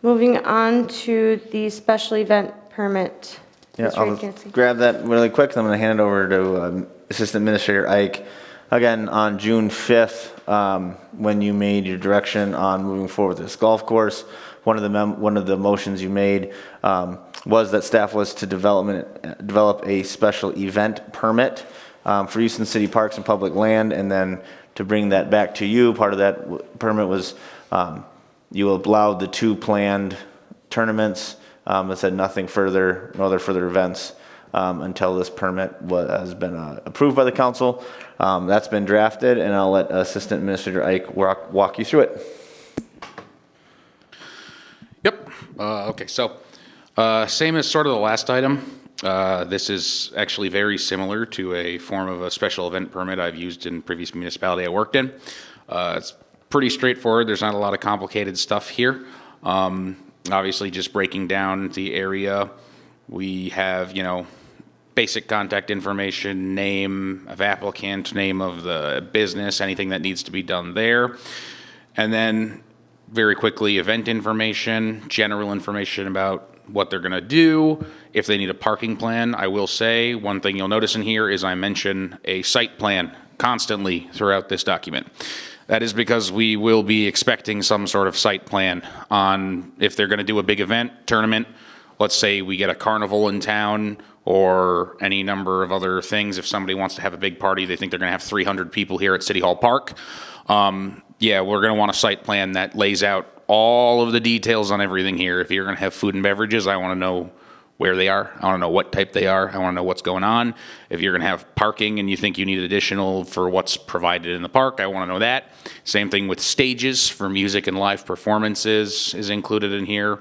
Moving on to the special event permit. Yeah, Mr. I'll Jansen. grab that really quick. I'm going to hand it over to Assistant Administrator Ike. Again, on June 5th, when you made your direction on moving forward with this golf course, one of the motions you made was that staff was to develop a special event permit for use in city parks and public land, and then to bring that back to you. Part of that permit was you allowed the 2 planned tournaments. It said nothing further, no other further events until this permit has been approved by the council. That's been drafted, and I'll let Assistant Administrator Ike walk you through it. Yep. Okay, so same as sort of the last item. This is actually very similar to a form of a special event permit I've used in previous municipality I worked in. It's pretty straightforward. There's not a lot of complicated stuff here. Obviously, just breaking down the area, we have, basic contact information, name of applicant, name of the business, anything that needs to be done there. And then very quickly, event information, general information about what they're going to do. If they need a parking plan, I will say one thing you'll notice in here is I mention a site plan constantly throughout this document. That is because we will be expecting some sort of site plan on if they're going to do a big event, tournament. Let's say we get a carnival in town or any number of other things. If somebody wants to have a big party, they think they're going to have 300 people here at City Hall Park. Yeah, we're going to want a site plan that lays out all of the details on everything here. If you're going to have food and beverages, I want to know where they are. I want to know what type they are. I want to know what's going on. If you're going to have parking and you think you need additional for what's provided in the park, I want to know that. Same thing with stages for music and live performances is included in here.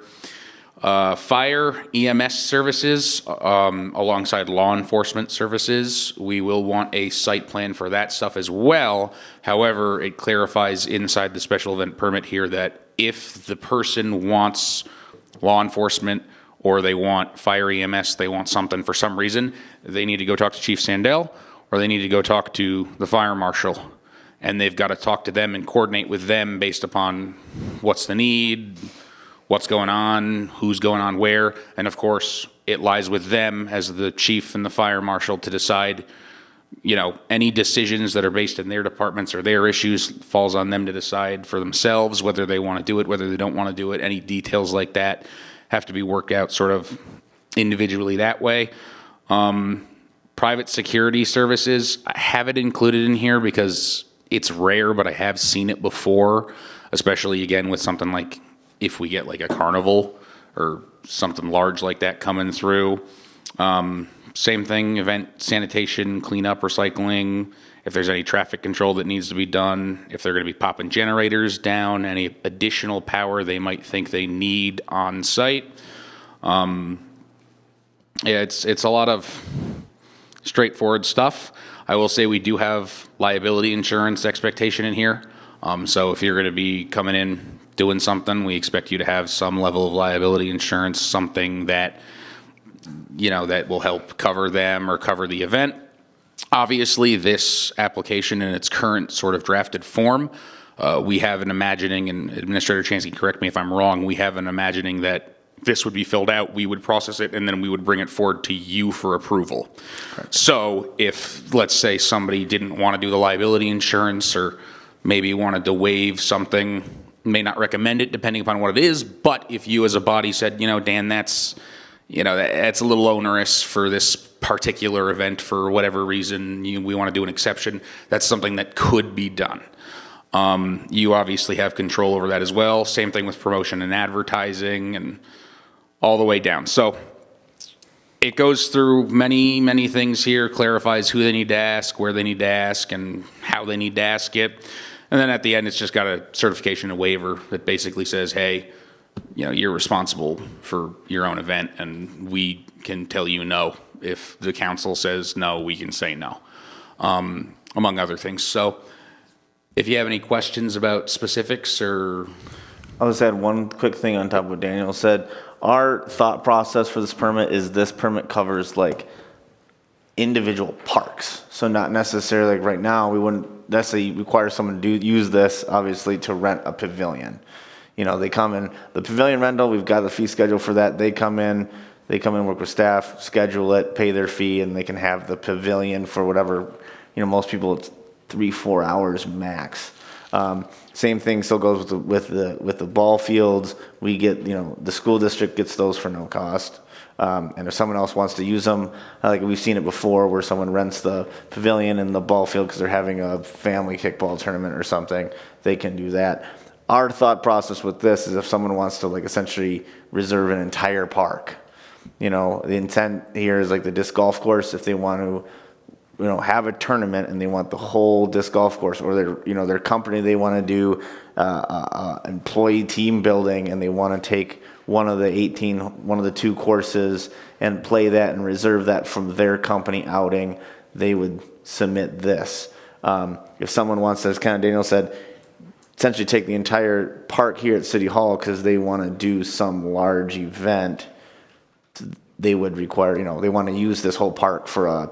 Fire, EMS services, alongside law enforcement services. We will want a site plan for that stuff as well. However, it clarifies inside the special event permit here that if the person wants law enforcement or they want fire EMS, they want something for some reason, they need to go talk to Chief Sandell or they need to go talk to the fire marshal. And they've got to talk to them and coordinate with them based upon what's the need, what's going on, who's going on where, and of course, it lies with them as the chief and the fire marshal to decide, any decisions that are based in their departments or their issues falls on them to decide for themselves, whether they want to do it, whether they don't want to do it. Any details like that have to be worked out sort of individually that way. Private security services, I have it included in here because it's rare, but I have seen it before, especially again with something like if we get like a carnival or something large like that coming through. Same thing, event sanitation, cleanup, recycling, if there's any traffic control that needs to be done, if they're going to be popping generators down, any additional power they might think they need on site. Yeah, it's a lot of straightforward stuff. I will say we do have liability insurance expectation in here. So if you're going to be coming in doing something, we expect you to have some level of liability insurance, something that, that will help cover them or cover the event. Obviously, this application in its current sort of drafted form, we have an imagining, and Administrator Chansky, correct me if I'm wrong, we have an imagining that this would be filled out, we would process it, and then we would bring it forward to you for approval. Correct. So if, let's say, somebody didn't want to do the liability insurance or maybe wanted to waive something, may not recommend it depending upon what it is, but if you as a body said, Dan, that's a little onerous for this particular event for whatever reason, we want to do an exception, that's something that could be done. You obviously have control over that as well. Same thing with promotion and advertising and all the way down. So it goes through many, many things here, clarifies who they need to ask, where they need to ask, and how they need to ask it. And then at the end, it's just got a certification and waiver that basically says, hey, you're responsible for your own event, and we can tell you no. If the council says no, we can say no, among other things. So if you have any questions about specifics or... I'll just add one quick thing on top of what Daniel said. Our thought process for this permit is this permit covers like individual parks. So not necessarily like right now, we wouldn't necessarily require someone to use this obviously to rent a pavilion. You know, they come in, the pavilion rental, we've got the fee schedule for that. They come in, work with staff, schedule it, pay their fee, and they can have the pavilion for whatever, you know, most people it's 3-4 hours max. Same thing still goes with the ball fields. We get, you know, the school district gets those for no cost. And if someone else wants to use them, like we've seen it before where someone rents the pavilion and the ball field because they're having a family kickball tournament or something, they can do that. Our thought process with this is if someone wants to like essentially reserve an entire park, you know, the intent here is like the disc golf course, if they want to, you know, have a tournament and they want the whole disc golf course, or their, you know, their company, they want to do employee team building and they want to take one of the 2 courses and play that and reserve that from their company outing, they would submit this. If someone wants to, as kind of Daniel said, essentially take the entire park here at City Hall because they want to do some large event, they would require, you know, they want to use this whole park for a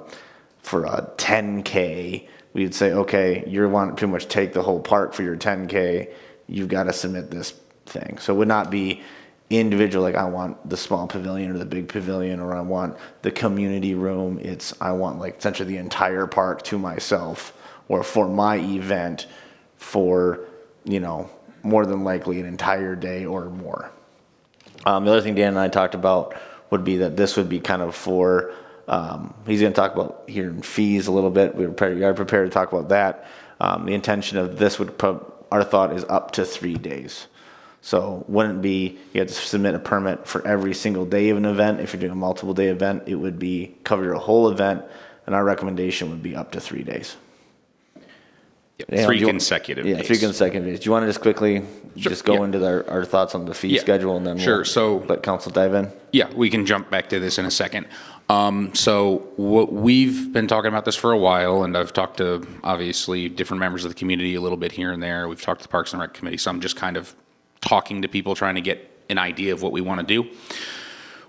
10K. We'd say, okay, you want to pretty much take the whole park for your 10K. You've got to submit this thing. So it would not be individual, like I want the small pavilion or the big pavilion, or I want the community room. I want like essentially the entire park to myself or for my event for, you know, more than likely an entire day or more. The other thing Dan and I talked about would be that this would be kind of for, he's going to talk about here in fees a little bit. We are prepared to talk about that. The intention of this our thought is up to 3 days. So wouldn't be, you have to submit a permit for every single day of an event. If you're doing a multiple day event, it would be cover your whole event, and our recommendation would be up to 3 days. Yep, 3 consecutive days. 3 consecutive days. Do you want to just quickly go into our thoughts on the fee schedule, and then we'll let council dive in? Yeah, we can jump back to this in a second. So we've been talking about this for a while, and I've talked to, obviously, different members of the community a little bit here and there. We've talked to the Parks and Rec Committee, so I'm just kind of talking to people, trying to get an idea of what we want to do.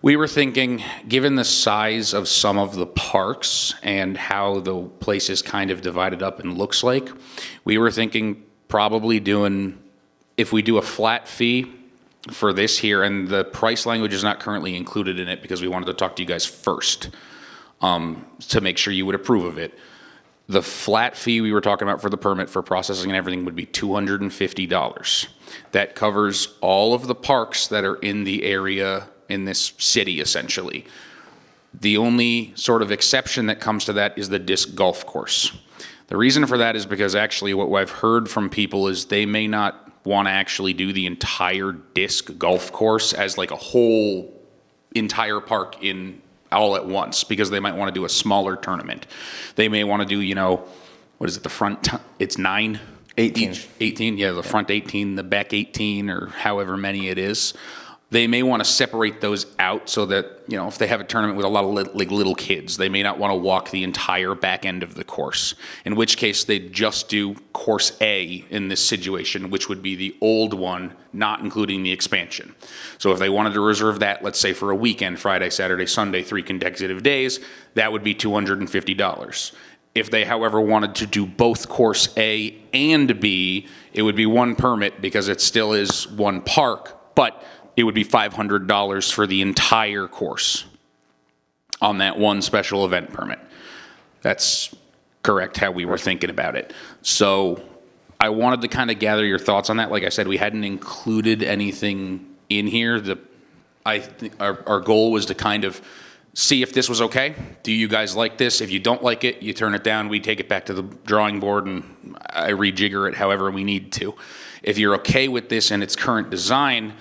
We were thinking, given the size of some of the parks and how the place is kind of divided up and looks like, we were thinking probably if we do a flat fee for this here, and the price language is not currently included in it because we wanted to talk to you guys first to make sure you would approve of it. The flat fee we were talking about for the permit for processing and everything would be $250. That covers all of the parks that are in the area in this city, essentially. The only sort of exception that comes to that is the disc golf course. The reason for that is because actually what I've heard from people is they may not want to actually do the entire disc golf course as like a whole entire park all at once, because they might want to do a smaller tournament. They may want to do, you know, what is it, the front, it's 9? 18. 18, yeah, the front 18, the back 18, or however many it is. They may want to separate those out so that, you know, if they have a tournament with a lot of little kids, they may not want to walk the entire back end of the course, in which case they'd just do course A in this situation, which would be the old one, not including the expansion. So if they wanted to reserve that, let's say for a weekend, Friday, Saturday, Sunday, 3 consecutive days, that would be $250. If they, however, wanted to do both course A and B, it would be one permit because it still is one park, but it would be $500 for the entire course on that one special event permit. That's correct how we were thinking about it. So I wanted to kind of gather your thoughts on that. Like I said, we hadn't included anything in here. Our goal was to kind of see if this was okay. Do you guys like this? If you don't like it, you turn it down. We take it back to the drawing board and I rejigger it however we need to. If you're okay with this and its current design,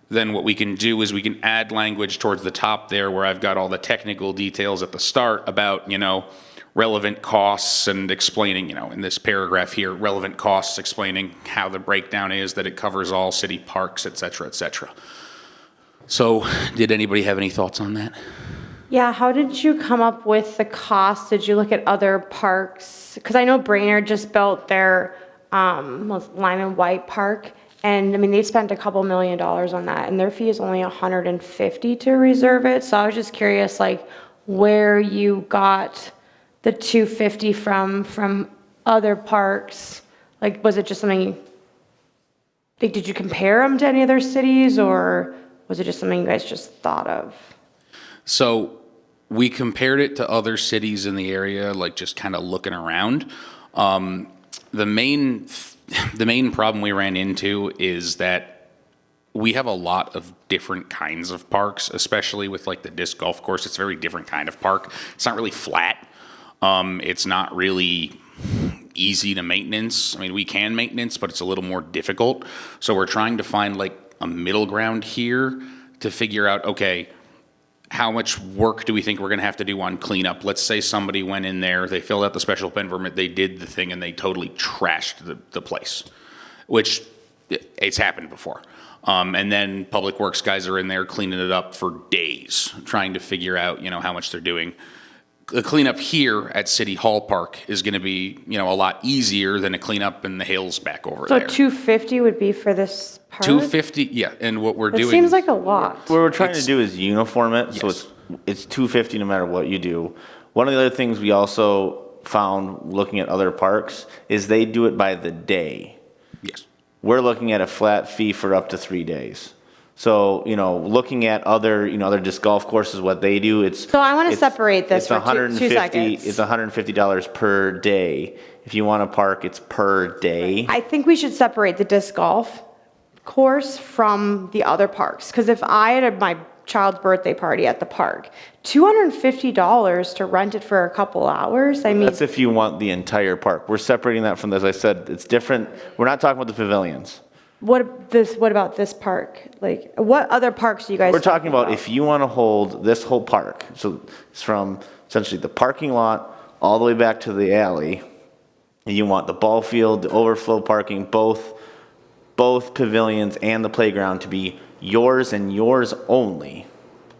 then what we can do is we can add language towards the top there where I've got all the technical details at the start about, you know, relevant costs and explaining, you know, in this paragraph here, relevant costs, explaining how the breakdown is, that it covers all city parks, et cetera, et cetera. So did anybody have any thoughts on that? Yeah, how did you come up with the cost? Did you look at other parks? Because I know Brainerd just built their Lyman White Park, and I mean they spent a couple $1 million on that, and their fee is only $150 to reserve it. So I was just curious, like, where you got the $250 from other parks. Like, was it just something? like, did you compare them to any other cities, or was it just something you guys just thought of? So we compared it to other cities in the area, like just kind of looking around. The main problem we ran into is that we have a lot of different kinds of parks, especially with like the disc golf course. It's a very different kind of park. It's not really flat. It's not really easy to maintenance. I mean, we can maintenance, but it's a little more difficult. So we're trying to find like a middle ground here to figure out, okay, how much work do we think we're going to have to do on cleanup? Let's say somebody went in there, they filled out the special pen permit, they did the thing, and they totally trashed the place, which it's happened before. And then Public Works guys are in there cleaning it up for days, trying to figure out, how much they're doing. The cleanup here at City Hall Park is going to be, a lot easier than a cleanup in the hills back over So there. 250 would be for this park? 250, yeah, and what we're It doing. seems like a lot. What we're trying to It's- do is uniform it, so Yes. it's 250 no matter what you do. One of the other things we also found looking at other parks is they do it by the day. Yes. We're looking at a flat fee for up to 3 days. So, looking at other, other disc golf courses, what they do, it's. So I wanna it's- separate this it's for two 150 seconds. It's $150 per day. If you want to park, it's per day. I think we should separate the disc golf course from the other parks, because if I had my child's birthday party at the park, $250 to rent it for a couple hours, I mean, That's if you want the entire park. We're separating that from, as I said, it's different. We're not talking about the pavilions. what about this park? Like, what other parks do you guys? We're talking about if you want to hold this whole park, so it's from essentially the parking lot all the way back to the alley, and you want the ball field, the overflow parking, both pavilions and the playground to be yours and yours only,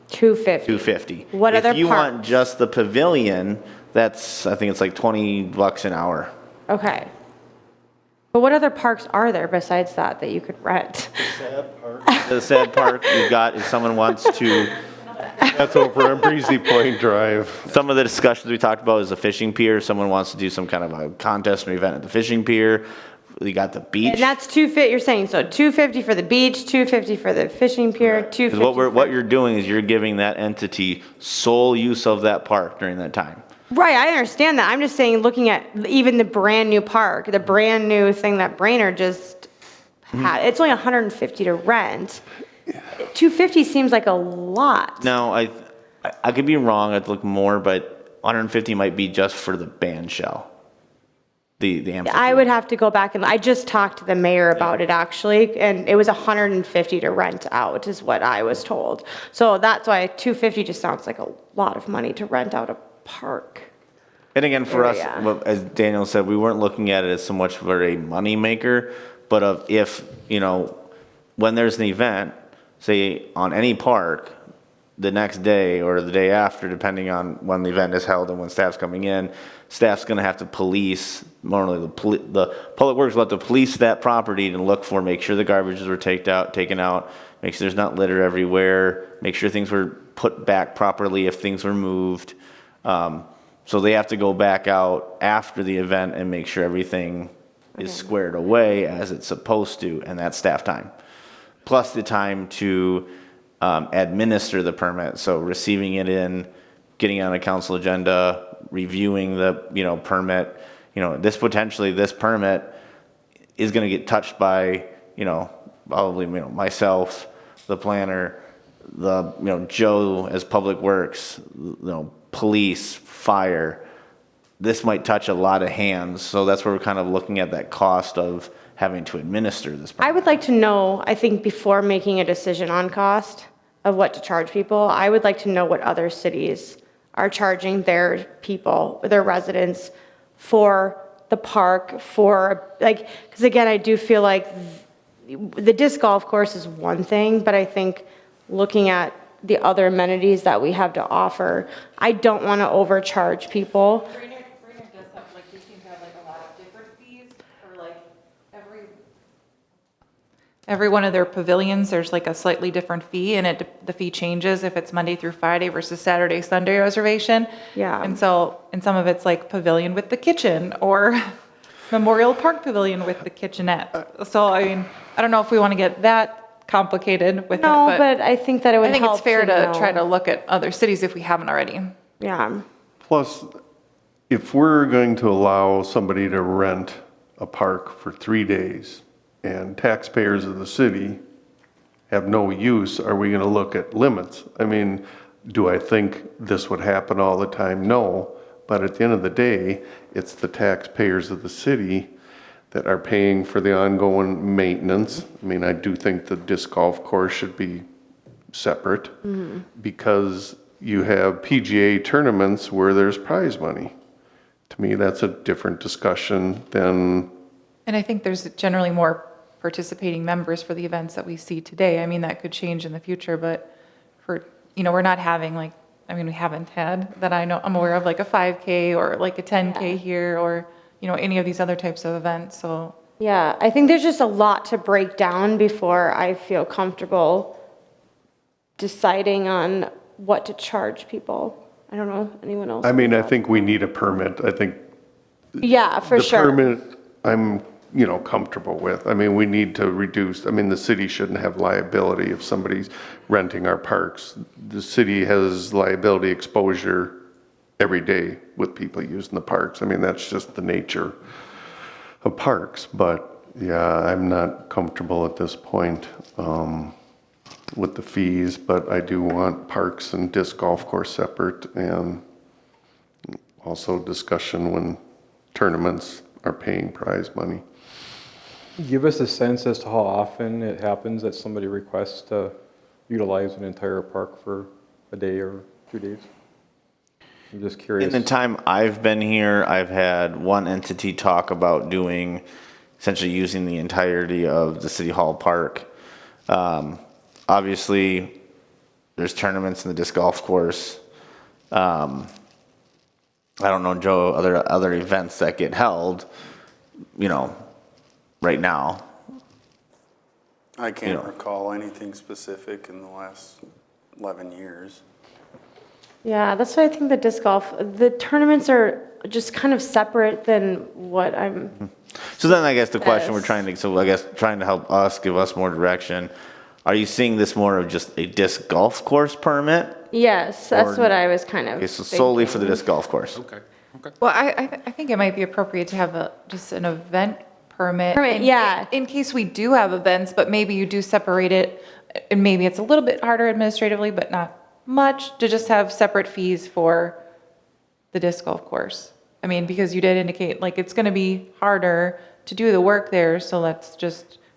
250. 250. What other If you want parks? just the pavilion, that's, I think it's like $20 an hour. Okay. But what other parks are there besides that you could rent? The sad part you've got is someone wants to. That's over on Breezy Point Drive. Some of the discussions we talked about is a fishing pier. Someone wants to do some kind of a contest or event at the fishing pier. You got the beach. And that's 250, you're saying, so 250 for the beach, 250 for the fishing pier, 250. Because what you're doing is you're giving that entity sole use of that park during that time. Right, I understand that. I'm just saying, looking at even the brand new park, the brand new thing that Brainerd just had, it's only 150 to rent. 250 seems like a lot. Now, I could be wrong. I'd look more, but 150 might be just for the band shell. The amphitheater. I would have to go back and, I just talked to the mayor about it actually, and it was 150 to rent out is what I was told. So that's why 250 just sounds like a lot of money to rent out a park. And again, for us, area. well, as Daniel said, we weren't looking at it as so much for a money maker, but of if, when there's an event, say on any park, the next day or the day after, depending on when the event is held and when staff's coming in, staff's gonna have to police, normally the Public Works will have to police that property to look for, make sure the garbages were taken out, make sure there's not litter everywhere, make sure things were put back properly if things were moved. So they have to go back out after the event and make sure everything is squared away as it's supposed to, and that's staff time. Plus the time to administer the permit, so receiving it in, getting on a council agenda, reviewing the, permit. This permit is gonna get touched by, probably, myself, the planner, Joe as Public Works, police, fire. This might touch a lot of hands, so that's where we're kind of looking at that cost of having to administer this permit. I would like to know, I think before making a decision on cost of what to charge people, I would like to know what other cities are charging their people, their residents for the park, because again, I do feel like the disc golf course is one thing, but I think looking at the other amenities that we have to offer, I don't want to overcharge people. Brainerd does have, they seem to have a lot of different fees for every one of their pavilions, there's a slightly different fee, and the fee changes if it's Monday through Friday versus Saturday, Sunday reservation. Yeah. And so, and some of it's pavilion with the kitchen or Memorial Park Pavilion with the kitchenette. So, I don't know if we want to get that complicated with it, No, but but I think that it would I think help it's fair to know. try to look at other cities if we haven't already. Yeah. Plus, if we're going to allow somebody to rent a park for 3 days and taxpayers of the city have no use, are we going to look at limits? I mean, do I think this would happen all the time? No. But at the end of the day, it's the taxpayers of the city that are paying for the ongoing maintenance. I mean, I do think the disc golf course should be separate because you have PGA tournaments where there's prize money. To me, that's a different discussion than, And I think there's generally more participating members for the events that we see today. I mean, that could change in the future, but for, we're not having like, we haven't had that I'm aware of, like a 5K or like a 10K here or, any of these other types of events, so. Yeah, I think there's just a lot to break down before I feel comfortable deciding on what to charge people. I don't know, anyone else? I mean, I think we need a permit. I think Yeah, for the sure. permit, I'm, comfortable with. I mean, we need to reduce, the city shouldn't have liability if somebody's renting our parks. The city has liability exposure every day with people using the parks. I mean, that's just the nature of parks. But yeah, I'm not comfortable at this point with the fees, but I do want parks and disc golf course separate, and also discussion when tournaments are paying prize money. Give us a sense as to how often it happens that somebody requests to utilize an entire park for a day or 2 days? I'm just In curious. the time I've been here, I've had one entity talk about doing, essentially using the entirety of the City Hall Park. Obviously, there's tournaments in the disc golf course. I don't know, Joe, other events that get held, right now. I can't know. recall anything specific in the last 11 years. Yeah, that's why I think the tournaments are just kind of separate than what I'm, So then I guess the question we're Yes. trying to help us, give us more direction. Are you seeing this more of just a disc golf course permit? yes, that's Or- what I was kind of Okay, so solely for the thinking. disc golf course. Okay. Well, I think it might be appropriate to have just an event permit. Permit, yeah. In case we do have events, but maybe you do separate it, and maybe it's a little bit harder administratively, but not much, to just have separate fees for the disc golf course. I mean, because you did indicate, like, it's gonna be harder to do the work there, so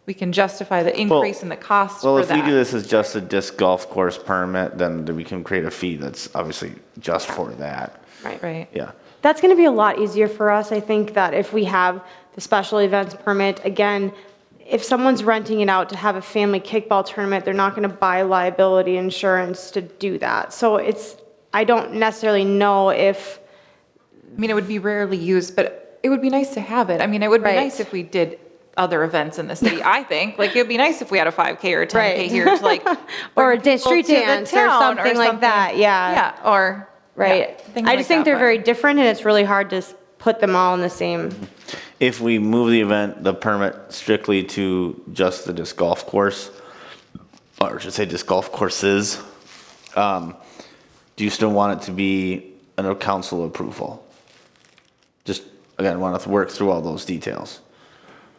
we can justify the increase in the cost Well, for if we do that. this as just a disc golf course permit, then we can create a fee that's obviously just for that. Right. Yeah. That's going to be a lot easier for us. I think that if we have the special events permit, again, if someone's renting it out to have a family kickball tournament, they're not going to buy liability insurance to do that. So I don't necessarily know if, I mean, it would be rarely used, but it would be nice to have it. I mean, it would be Right. nice if we did other events in the city, I think. Like, it'd be nice if we had a 5K or a 10K Right. here to like. Or bring a people street to the dance or town something like that, yeah. Yeah, or. right? yeah, things I like just think that, they're but- very different and it's really hard to put them all in the same. If we move the event, the permit strictly to just the disc golf course, or I should say disc golf courses, do you still want it to be under council approval? Just, again, want to work through all those details.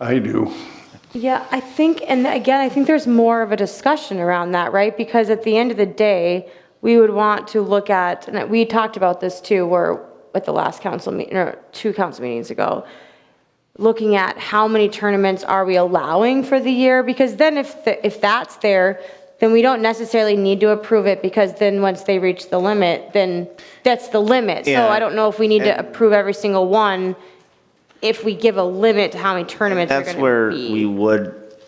I do. Yeah, I think, and again, I think there's more of a discussion around that, right? Because at the end of the day, we would want to look at, and we talked about this too, where at the last council meeting, or 2 council meetings ago, looking at how many tournaments are we allowing for the year? Because then if that's there, then we don't necessarily need to approve it, because then once they reach the limit, then that's the limit. So Yeah. I don't know if we need to approve every single one if we give a limit to how many tournaments are That's gonna where be.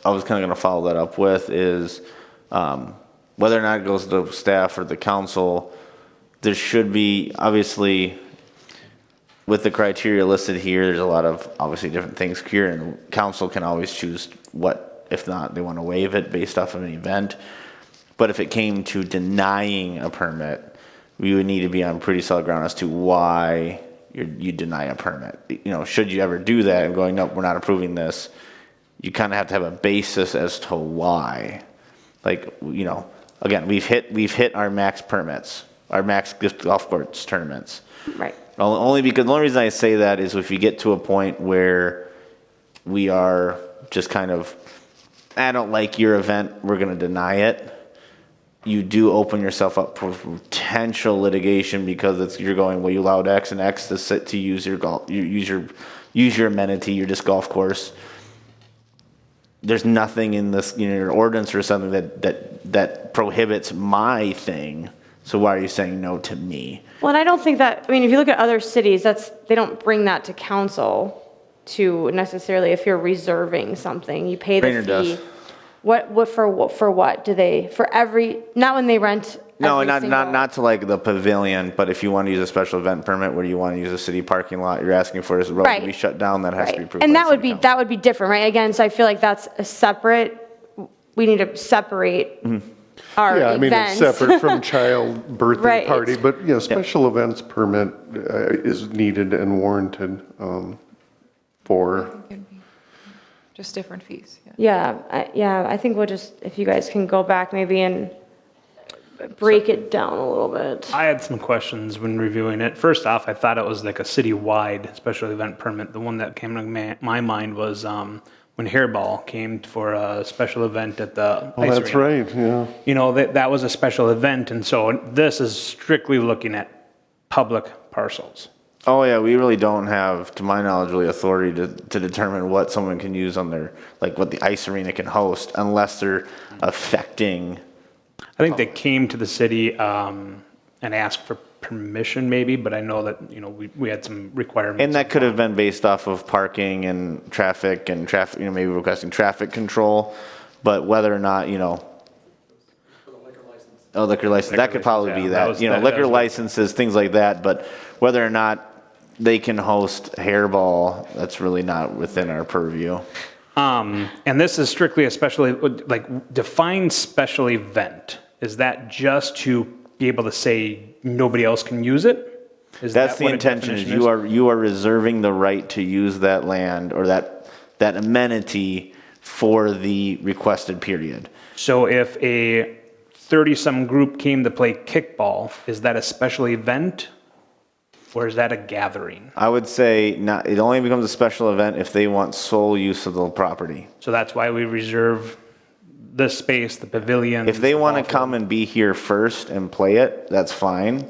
I was kind of going to follow that up with is whether or not it goes to the staff or the council, there should be, obviously, with the criteria listed here, there's a lot of obviously different things here, and council can always choose what, if not, they want to waive it based off of an event. But if it came to denying a permit, we would need to be on pretty solid ground as to why you deny a permit. Should you ever do that and going, nope, we're not approving this, you kind of have to have a basis as to why. Like, you know, again, we've hit our max permits, our max golf course tournaments. Right. Only because, the only reason I say that is if you get to a point where we are just kind of, I don't like your event, we're gonna deny it. You do open yourself up for potential litigation because you're going, well, you allowed X and X to use your golf, use your amenity, your disc golf course. There's nothing in this, you know, your ordinance or something that prohibits my thing. So why are you saying no to me? Well, and I don't think that, I mean, if you look at other cities, they don't bring that to council to necessarily, if you're reserving something, you pay the Brainerd fee. does. For what? Do they, for every, not when they rent No, every not to like the pavilion, but if you want to use a special event permit where you want to use a city parking lot, you're asking for a road to be Right. shut down, that has to be Right. approved. And by that the would city be, council. that would be different, right? Again, so I feel like that's a separate, we need to separate our Yeah, I mean, it's events. separate from child birthday Right. party, but yeah, special events permit is needed and warranted for, Just different fees, yeah. Yeah, I think we'll just, if you guys can go back maybe and break it down a little bit. I had some questions when reviewing it. First off, I thought it was like a citywide special event permit. The one that came to my mind was when Hairball came for a special event at the oh, ice that's arena. right, yeah. You know, that was a special event, and so this is strictly looking at public parcels. Oh, yeah, we really don't have, to my knowledge, really authority to determine what someone can use on their, like what the ice arena can host unless they're affecting. I think they came to the city and asked for permission maybe, but I know that, you know, we had some requirements. And that could have been based off of parking and traffic, you know, maybe requesting traffic control, but whether or not, you know. Oh, liquor license, that could probably be yeah, that that, was- you know, that liquor was- licenses, things like that, but whether or not they can host Hairball, that's really not within our purview. And this is strictly a special, like, define special event. Is that just to be able to say nobody else can use it? Is That's that the what a intention, is definition you are reserving the right to use that land or that amenity for the requested period. So if a 30-some group came to play kickball, is that a special event? Or is that a gathering? I would say not, it only becomes a special event if they want sole use of the property. So that's why we reserve this space, the pavilion. If they want to come and be here first and play it, that's fine.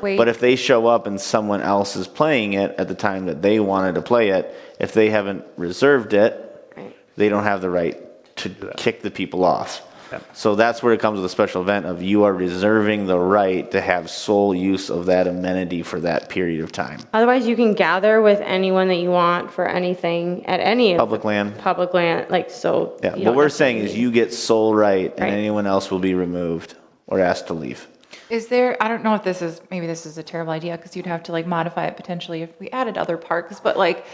Wait. But if they show up and someone else is playing it at the time that they wanted to play it, if they haven't reserved it, Right. they don't have the right to kick the people off. Yep. So that's where it comes with a special event of you are reserving the right to have sole use of that amenity for that period of time. Otherwise, you can gather with anyone that you want for anything at any of Public the land. public land, like, so. Yeah, you what don't we're saying is necessarily- you get sole right and Right. anyone else will be removed or asked to leave. Is there, I don't know if this is, maybe this is a terrible idea, because you'd have to like modify it potentially if we added other parks, but like,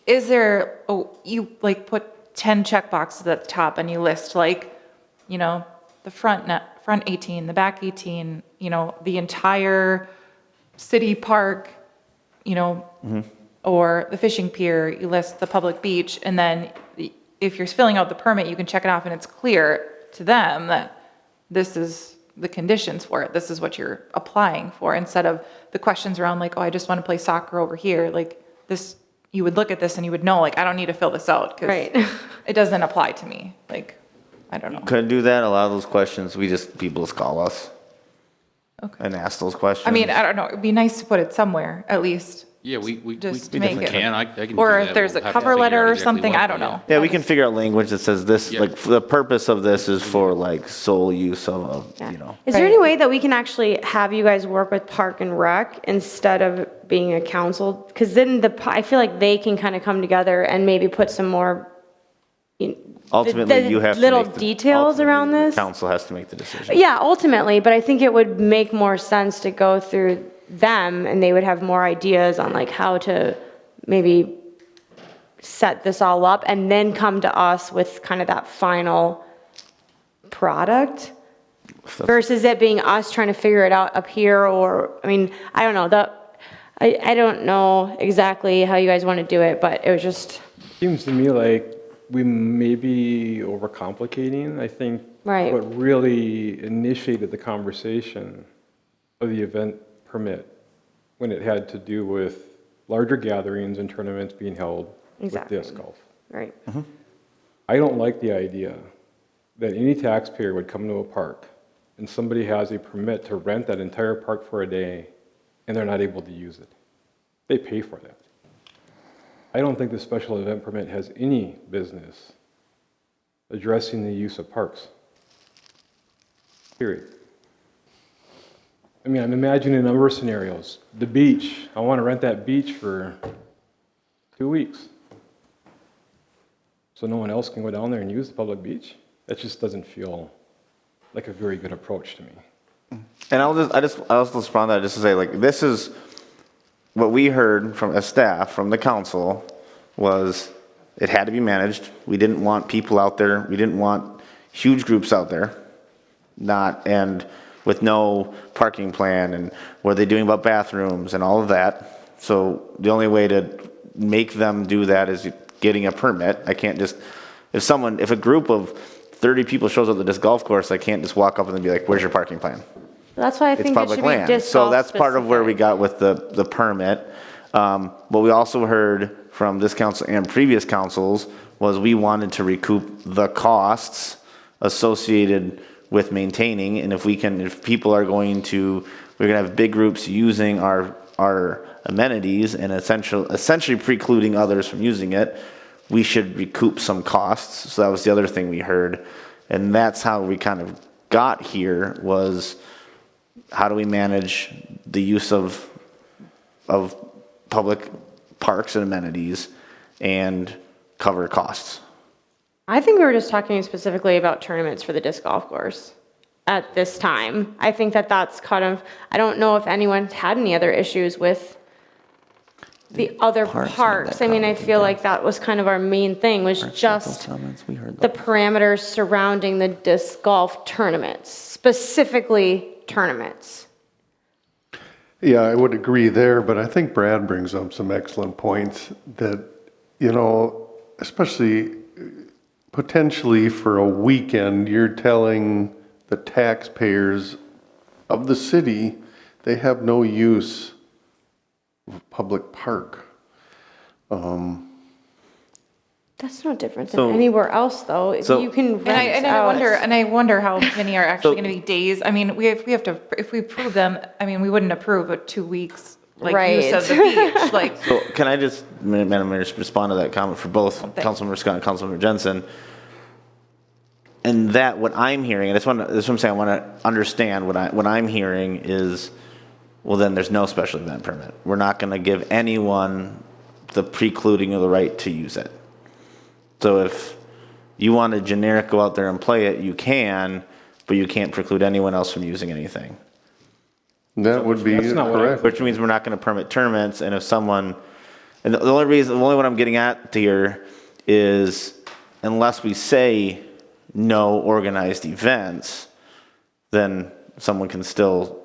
is there, you like put 10 check boxes at the top and you list like, you know, the front 18, the back 18, you know, the entire city park, you know, or the fishing pier, you list the public beach, and then if you're filling out the permit, you can check it off and it's clear to them that this is the conditions for it, this is what you're applying for, instead of the questions around like, oh, I just want to play soccer over here, like this, you would look at this and you would know, like, I don't need to fill this out, because Right. it doesn't apply to me, like, I don't know. Couldn't do that, a lot of those questions, people just call us Okay. and ask those questions. I mean, I don't know, it'd be nice to put it somewhere, at least. Yeah, we Just we make definitely it- can. I can do Or that. if there's We'll a have to cover figure letter out or exactly something, what, I don't but know. Yeah, we can figure out language that says this, Yeah. like, for the purpose of this is for like sole use of, Yeah. you know. Is there Right. any way that we can actually have you guys work with Park and Rec instead of being a council? Because then I feel like they can kind of come together and maybe put some more, Ultimately, the you have to little make details around ultimately, this? the council has to make the decision. Yeah, ultimately, but I think it would make more sense to go through them and they would have more ideas on like how to maybe set this all up and then come to us with kind of that final product versus it being us trying to figure it out up here or, I mean, I don't know, I don't know exactly how you guys want to do it, but it was just, Seems to me like we may be overcomplicating. I think Right. what really initiated the conversation of the event permit when it had to do with larger gatherings and tournaments being held Exactly. with disc golf. Right. I don't like the idea that any taxpayer would come to a park and somebody has a permit to rent that entire park for a day and they're not able to use it. They pay for that. I don't think the special event permit has any business addressing the use of parks. Period. I mean, I'm imagining a number of scenarios. The beach, I want to rent that beach for 2 weeks. So no one else can go down there and use the public beach? That just doesn't feel like a very good approach to me. And I'll just respond to that just to say, like, this is what we heard from as staff, from the council, was it had to be managed. We didn't want people out there, we didn't want huge groups out there, and with no parking plan, and what are they doing about bathrooms and all of that. So the only way to make them do that is getting a permit. I can't just, if a group of 30 people shows up at this golf course, I can't just walk up and be like, where's your parking plan? That's why I It's think it public should be land. disc So golf that's part of where we specific. got with the permit. What we also heard from this council and previous councils was we wanted to recoup the costs associated with maintaining, and if people are we're gonna have big groups using our amenities and essentially precluding others from using it, we should recoup some costs. So that was the other thing we heard. And that's how we kind of got here, was how do we manage the use of public parks and amenities and cover costs? I think we were just talking specifically about tournaments for the disc golf course at this time. I think that's kind of, I don't know if anyone's had any other issues with the other parks parks. made that I mean, I comment, feel like that was kind of our main thing, was just We heard the parameters surrounding the disc golf tournaments, specifically tournaments. Yeah, I would agree there, but I think Brad brings up some excellent points that, especially potentially for a weekend, you're telling the taxpayers of the city they have no use of a public park. That's no different So- than anywhere else, though. If so- you can And I, rent and I out. wonder, and I wonder how many are actually So- going to be days. I mean, we have to, if we approve them, I mean, we wouldn't approve a 2 weeks, like use of the beach, like. So can I just, Madam Mayor, respond to that comment for both Councilmember Scott and Councilmember Jensen? And that, what I'm hearing, and that's what I'm saying, I want to understand, what I'm hearing is, well, then there's no special event permit. We're not going to give anyone the precluding of the right to use it. So if you want to generic go out there and play it, you can, but you can't preclude anyone else from using anything. That would be That's not what I- correct. Which means we're not going to permit tournaments, and if someone, and the only one I'm getting at here is, unless we say no organized events, then someone can still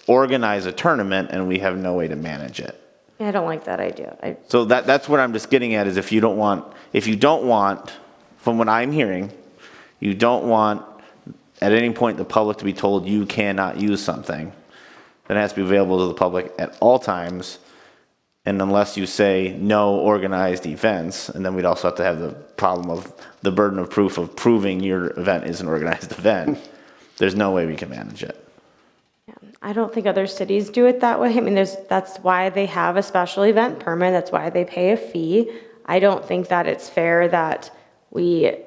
organize a tournament and we have no way to manage it. I don't like that idea. So that's what I'm just getting at, is if you don't want, from what I'm hearing, you don't want at any point the public to be told you cannot use something, then it has to be available to the public at all times. And unless you say no organized events, and then we'd also have to have the problem of the burden of proof of proving your event is an organized event, there's no way we can manage it. I don't think other cities do it that way. I mean, that's why they have a special event permit. That's why they pay a fee. I don't think that it's fair that I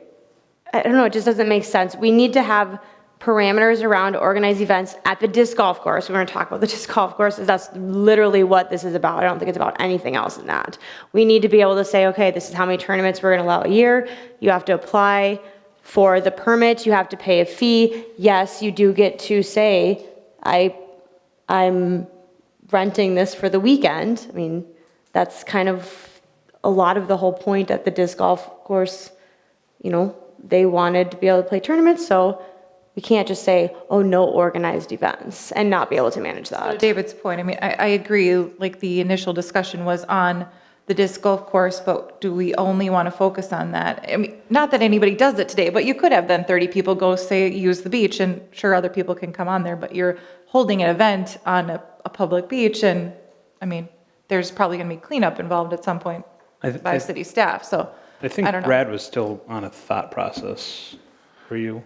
don't know, it just doesn't make sense. We need to have parameters around organized events at the disc golf course. We're going to talk about the disc golf courses. That's literally what this is about. I don't think it's about anything else than that. We need to be able to say, okay, this is how many tournaments we're going to allow a year. You have to apply for the permit. You have to pay a fee. Yes, you do get to say, I'm renting this for the weekend. I mean, that's kind of a lot of the whole point at the disc golf course. They wanted to be able to play tournaments, so we can't just say, oh, no organized events, and not be able to manage To that. David's point, I mean, I agree, like the initial discussion was on the disc golf course, but do we only want to focus on that? I mean, not that anybody does it today, but you could have then 30 people go, say, use the beach, and sure, other people can come on there, but you're holding an event on a public beach, and, I mean, there's probably going to be cleanup involved at some point by city staff, so, I think I don't know. Brad was still on a thought process for you.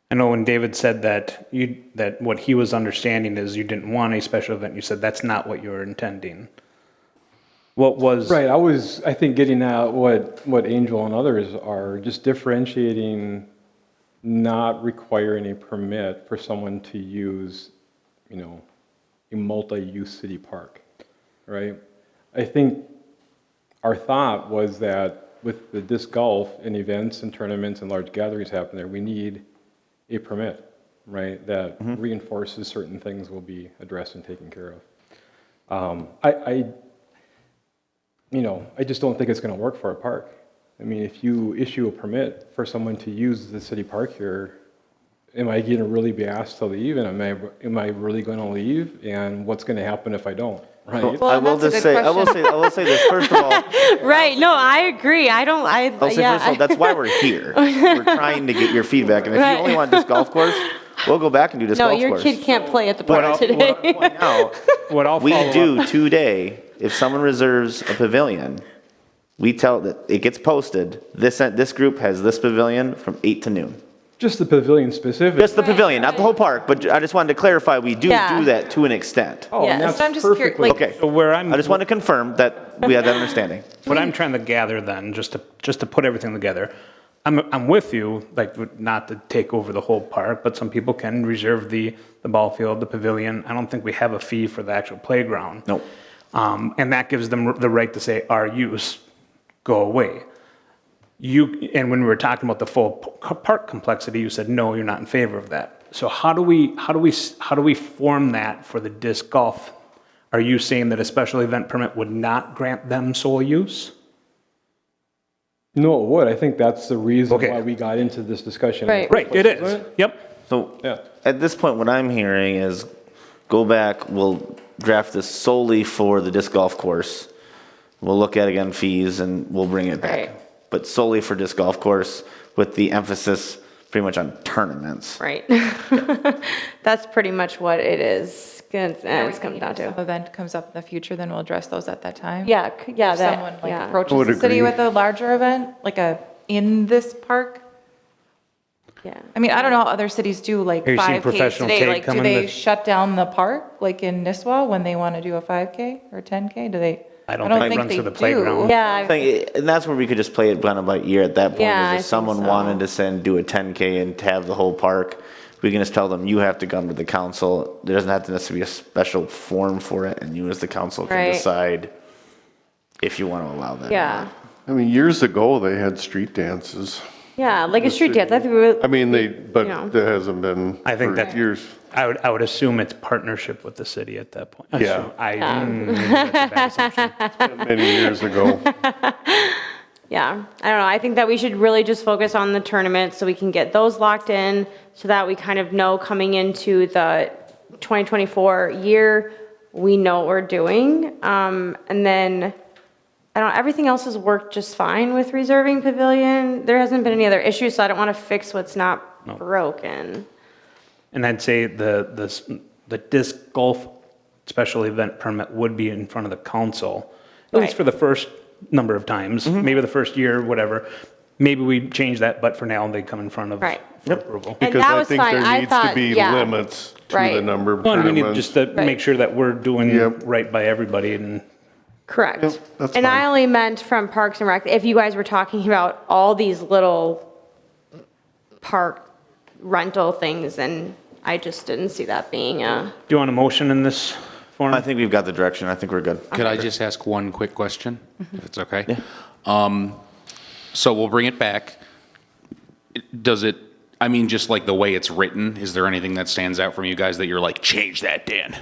I know when David said that that what he was understanding is you didn't want a special event, you said that's not what you were intending. What was? Right, I think getting at what Angel and others are, just differentiating, not requiring a permit for someone to use, a multi-use city park, right? I think our thought was that with the disc golf and events and tournaments and large gatherings happening there, we need a permit, right? That reinforces certain things will be addressed and taken care of. I just don't think it's going to work for a park. I mean, if you issue a permit for someone to use the city park here, am I going to really be asked to leave? And am I really going to leave? And what's going to happen if I don't? Right? Well, I will that's a just good say, I will say this, first of all, Right, no, I agree. I'll say first of all, that's why we're here. We're trying to get your feedback, and if you Right. only want disc golf course, we'll go back and do disc No, golf your course. kid can't play at the park today. Now, What I'll we follow do up- today, if someone reserves a pavilion, we tell that it gets posted, this group has this pavilion from 8 to noon. Just the pavilion specific. Just the pavilion, not the whole park, but I just wanted to clarify, we do Yeah. do that to an extent. Oh, and Yeah, that's so I'm just curious, perfectly. like- Okay, So where I'm, I just want to confirm that we have that understanding. what I'm trying to gather then, just to put everything together, I'm with you, like, not to take over the whole park, but some people can reserve the ball field, the pavilion. I don't think we have a fee for the actual playground. Nope. And that gives them the right to say, our use, go away. And when we were talking about the full park complexity, you said, no, you're not in favor of that. So how do we form that for the disc golf? Are you saying that a special event permit would not grant them sole use? No, it would. I think that's the reason Okay. why we got into this discussion. Right. Right, it is. Yep. So Yeah. at this point, what I'm hearing is go back, we'll draft this solely for the disc golf course. We'll look at again fees and we'll bring it back. Right. But solely for disc golf course with the emphasis pretty much on tournaments. Right. That's pretty much what it is. It's come down to. Event comes up in the future, then we'll address those at that time. Yeah, yeah, If that, someone like yeah. approaches I would the city agree. with a larger event, like in this park. Yeah. I mean, I don't know how other cities do like Have you seen 5Ks Professional today. Take Like, do coming they to- shut down the park like in Nisswa when they want to do a 5K or 10K? Do they? I don't think it runs they through the do. playground. Yeah, And that's where we could just play it kind of by ear at that point. Yeah, is I if think someone so. wanted to do a 10K and have the whole park, we can just tell them, you have to come to the council. There doesn't have to necessarily be a special form for it, and you as the council can Right. decide if you want to allow that. or yeah. not. I mean, years ago, they had street dances. Yeah, like a street dance. I think we would. I mean, but You know. that hasn't been I think for that- years. I would assume it's partnership with the city at that point. Yeah. That's a bad assumption. Many years ago. Yeah, I don't know. I think that we should really just focus on the tournaments so we can get those locked in so that we kind of know coming into the 2024 year, we know what we're doing. And then, I don't know, everything else has worked just fine with reserving pavilion. There hasn't been any other issues, so I don't want to fix what's not broken. And I'd say the disc golf special event permit would be in front of the council, at least Right. for the first number of times, maybe the first year, whatever. Maybe we change that, but for now, they come in front of Right. for approval. And Because that I was think fine. there I needs to thought- be yeah. limits to Right. the number of Well, and we need tournaments. just to Right. make sure that we're doing Yep. right by everybody and Correct. Yep, that's And I fine. only meant from Parks and Rec, if you guys were talking about all these little park rental things, and I just didn't see that being a, do you want a motion in this form? I think we've got the direction. I think we're good. Could I just ask one quick question, if it's okay? So we'll bring it back. Does it, I mean, just like the way it's written, is there anything that stands out from you guys that you're like, change that, Dan?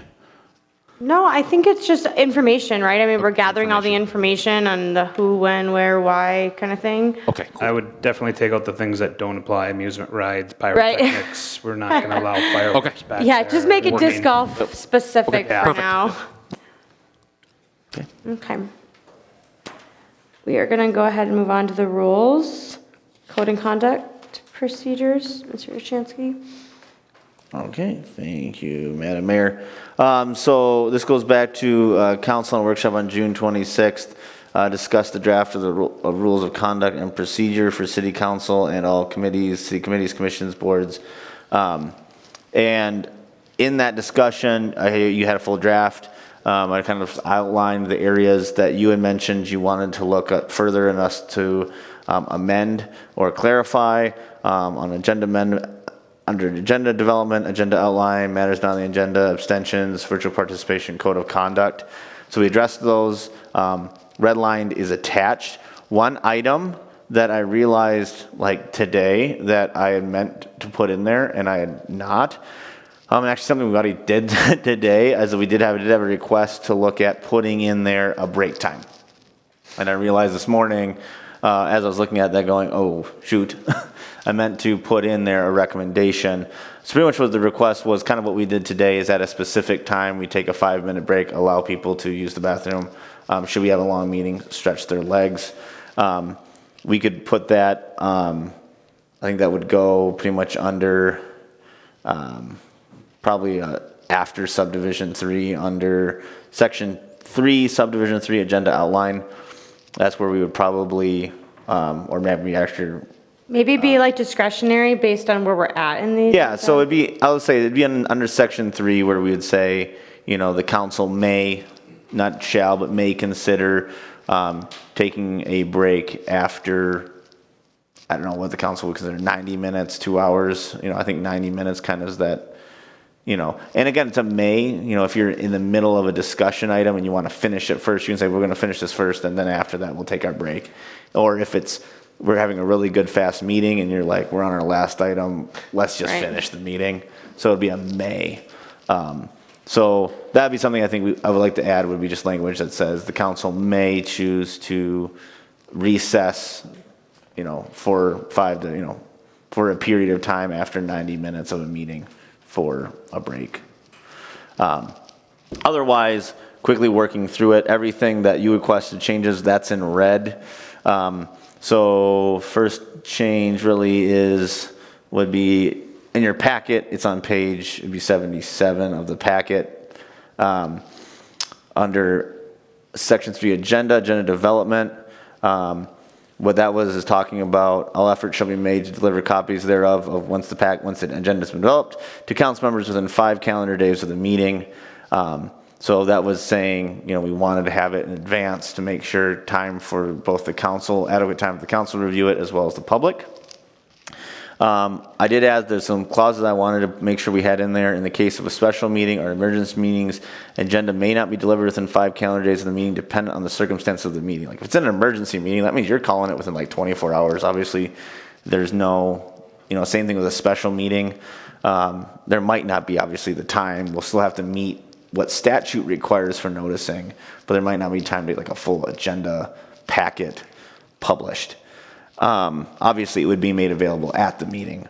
no, I think it's just information, right? I mean, we're gathering all the information on the who, when, where, why kind of thing. Okay, cool. I would definitely take out the things that don't apply, amusement rides, Right. pyrotechnics. We're not going to allow fireworks back there. Yeah, just make it disc Working. golf specific Okay, for perfect. now. Okay. Okay. We are going to go ahead and move on to the rules, code and conduct procedures. Mr. Yashansky? Okay, thank you, Madam Mayor. So this goes back to council and workshop on June 26th. Discuss the draft of the rules of conduct and procedure for city council and all committees, city committees, commissions, boards. And in that discussion, you had a full draft. I kind of outlined the areas that you had mentioned you wanted to look at further and us to amend or clarify on agenda amendment, under agenda development, agenda outline, matters not on the agenda, abstentions, virtual participation, code of conduct. So we addressed those. Redlined is attached. One item that I realized like today that I had meant to put in there and I had not. And actually something we already did today, as we did have a request to look at putting in there a break time. And I realized this morning, as I was looking at that going, oh, shoot, I meant to put in there a recommendation. So pretty much what the request was, kind of what we did today, is at a specific time, we take a 5-minute break, allow people to use the bathroom. Should we have a long meeting, stretch their legs. We could put that, I think that would go pretty much under, probably after subdivision 3, under section 3, subdivision 3, agenda outline. That's where we would probably, or maybe actually. Maybe be like discretionary based on where we're at in the. Yeah, so it'd be, I would say it'd be under section 3 where we would say, you know, the council may, not shall, but may consider taking a break after, I don't know what the council would consider, 90 minutes, 2 hours. You know, I think 90 minutes kind of is that, you know, and again, it's a may, you know, if you're in the middle of a discussion item and you want to finish it first, you can say, we're going to finish this first, and then after that, we'll take our break. Or if it's, we're having a really good fast meeting and you're like, we're on our last item, let's just Right. finish the meeting. So it'd be a may. So that'd be something I think I would like to add, would be just language that says the council may choose to recess, you know, for for a period of time after 90 minutes of a meeting for a break. Otherwise, quickly working through it, everything that you requested changes, that's in red. So first change really would be in your packet. It's on page, it'd be 77 of the packet. Under section 3, agenda development. What that was is talking about all efforts shall be made to deliver copies thereof of once the agenda's been developed to council members within 5 calendar days of the meeting. So that was saying, you know, we wanted to have it in advance to make sure time for both the council, adequate time for the council to review it as well as the public. I did add, there's some clauses I wanted to make sure we had in there. In the case of a special meeting or emergency meetings, agenda may not be delivered within 5 calendar days of the meeting, dependent on the circumstance of the meeting. Like if it's an emergency meeting, that means you're calling it within like 24 hours. Obviously, there's no, you know, same thing with a special meeting. There might not be obviously the time. We'll still have to meet what statute requires for noticing, but there might not be time to get like a full agenda packet published. Obviously, it would be made available at the meeting.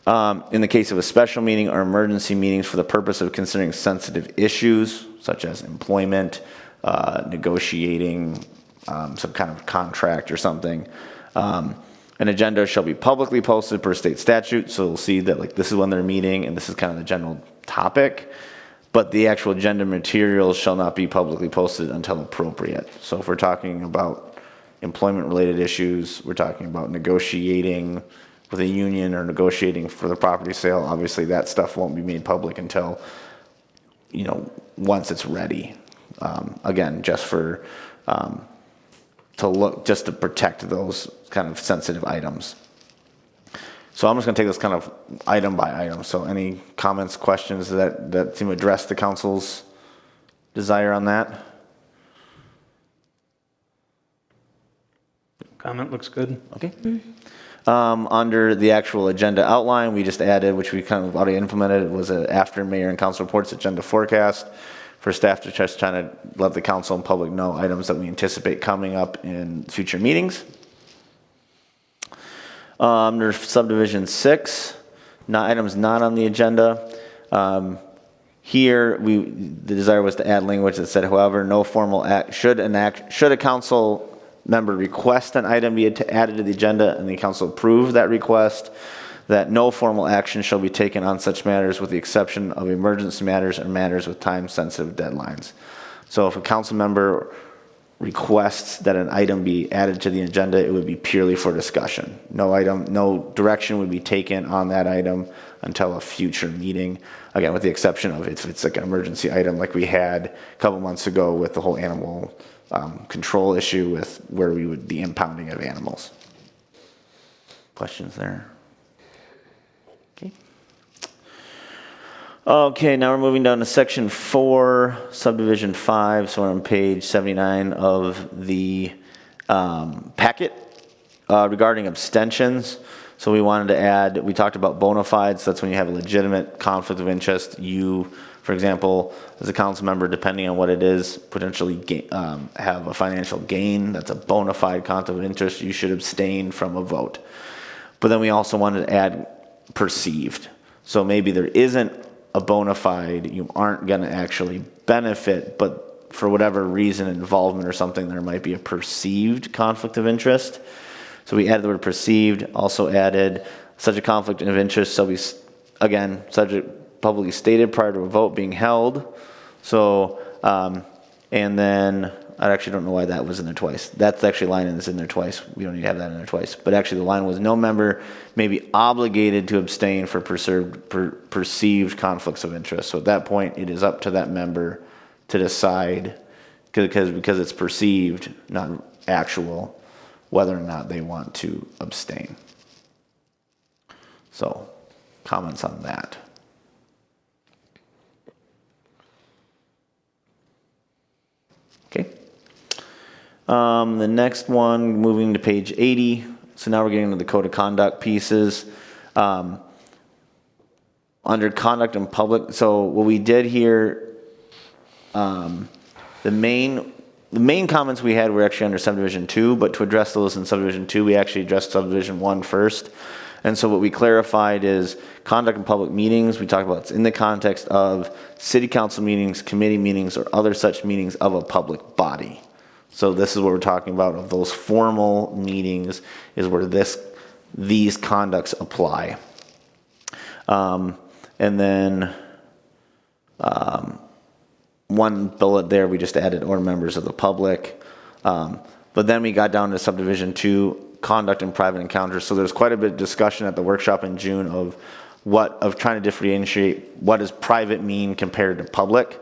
In the case of a special meeting or emergency meetings for the purpose of considering sensitive issues, such as employment, negotiating some kind of contract or something, an agenda shall be publicly posted per state statute. So we'll see that like this is when they're meeting and this is kind of the general topic, but the actual agenda materials shall not be publicly posted until appropriate. So if we're talking about employment-related issues, we're talking about negotiating with a union or negotiating for the property sale, obviously that stuff won't be made public until, you know, once it's ready. Again, just for, just to protect those kind of sensitive items. So I'm just gonna take this kind of item by item. So any comments, questions that seem to address the council's desire on that? Comment looks good. Okay. Under the actual agenda outline, we just added, which we kind of already implemented, was a after mayor and council reports agenda forecast for staff to just try to let the council and public know items that we anticipate coming up in future meetings. Under subdivision 6, items not on the agenda. Here, the desire was to add language that said, however, no formal act, should a council member requests an item be added to the agenda and the council approve that request, that no formal action shall be taken on such matters with the exception of emergency matters or matters with time-sensitive deadlines. So if a council member requests that an item be added to the agenda, it would be purely for discussion. No direction would be taken on that item until a future meeting. Again, with the exception of if it's like an emergency item like we had a couple months ago with the whole animal control issue with where we would the impounding of animals. Questions there? Okay. Okay, now we're moving down to section 4, subdivision 5. So we're on page 79 of the packet regarding abstentions. So we wanted to add, we talked about bona fides. That's when you have a legitimate conflict of interest. You, for example, as a council member, depending on what it is, potentially have a financial gain. That's a bona fide conflict of interest. You should abstain from a vote. But then we also wanted to add perceived. So maybe there isn't a bona fide, you aren't going to actually benefit, but for whatever reason, involvement or something, there might be a perceived conflict of interest. So we added the word perceived, also added such a conflict of interest shall be, again, subject publicly stated prior to a vote being held. So, and then, I actually don't know why that was in there twice. That's actually a line that's in there twice. We don't need to have that in there twice. But actually the line was no member may be obligated to abstain for perceived conflicts of interest. So at that point, it is up to that member to decide, because it's perceived, not actual, whether or not they want to abstain. So, comments on that? Okay. The next one, moving to page 80. So now we're getting to the code of conduct pieces. Under conduct in public, so what we did here, the main comments we had were actually under subdivision 2, but to address those in subdivision 2, we actually addressed subdivision 1 first. And so what we clarified is conduct in public meetings. We talked about it's in the context of city council meetings, committee meetings, or other such meetings of a public body. So this is what we're talking about of those formal meetings is where these conducts apply. And then one bullet there, we just added or members of the public. But then we got down to subdivision 2, conduct in private encounters. So there's quite a bit of discussion at the workshop in June of trying to differentiate what does private mean compared to public.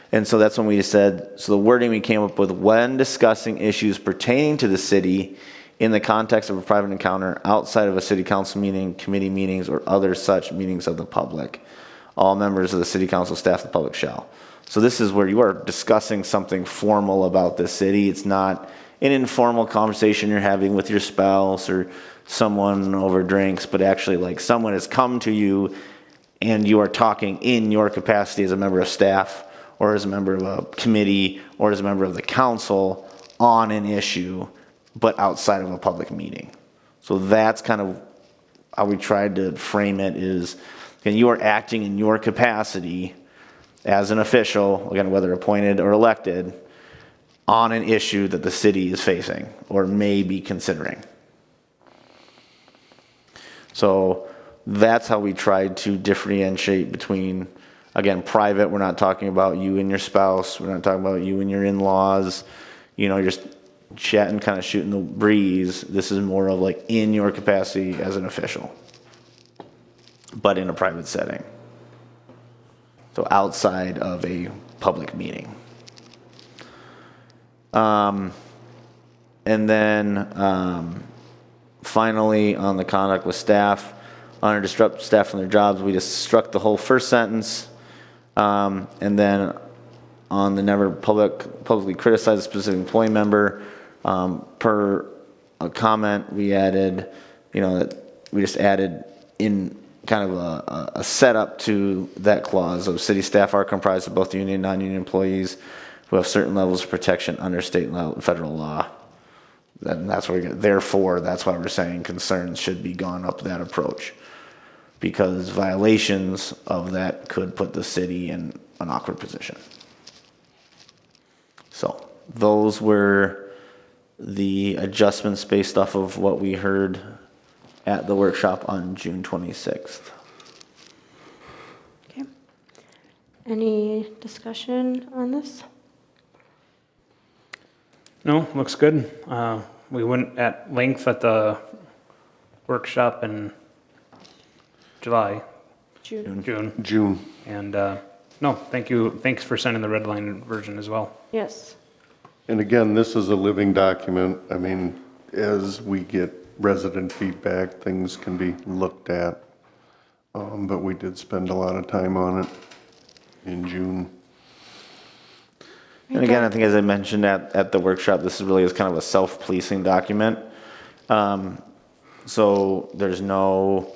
And so that's when we said, so the wording we came up with, when discussing issues pertaining to the city in the context of a private encounter outside of a city council meeting, committee meetings, or other such meetings of the public, all members of the city council, staff, the public shall. So this is where you are discussing something formal about the city. It's not an informal conversation you're having with your spouse or someone over drinks, but actually like someone has come to you and you are talking in your capacity as a member of staff or as a member of a committee or as a member of the council on an issue, but outside of a public meeting. So that's kind of how we tried to frame it is, again, you are acting in your capacity as an official, again, whether appointed or elected, on an issue that the city is facing or may be considering. So that's how we tried to differentiate between, again, private, we're not talking about you and your spouse, we're not talking about you and your in-laws, you're just chatting, kind of shooting the breeze. This is more of like in your capacity as an official, but in a private setting. So outside of a public meeting. And then finally, on the conduct with staff, under disrupt staff from their jobs, we just struck the whole first sentence. And then on the never publicly criticize a specific employee member, per a comment, we added, that we just added in kind of a setup to that clause of city staff are comprised of both union and non-union employees who have certain levels of protection under state and federal law. And that's where we get, therefore, that's why we're saying concerns should be gone up that approach, because violations of that could put the city in an awkward position. So those were the adjustments based off of what we heard at the workshop on June 26th. Okay. Any discussion on this? No, looks good. We went at length at the workshop in July, June. June. And, no, thank you. Thanks for sending the red line version as well. Yes. And again, this is a living document. I mean, as we get resident feedback, things can be looked at. But we did spend a lot of time on it in June. And again, I think as I mentioned at the workshop, this really is kind of a self-policing document. So there's no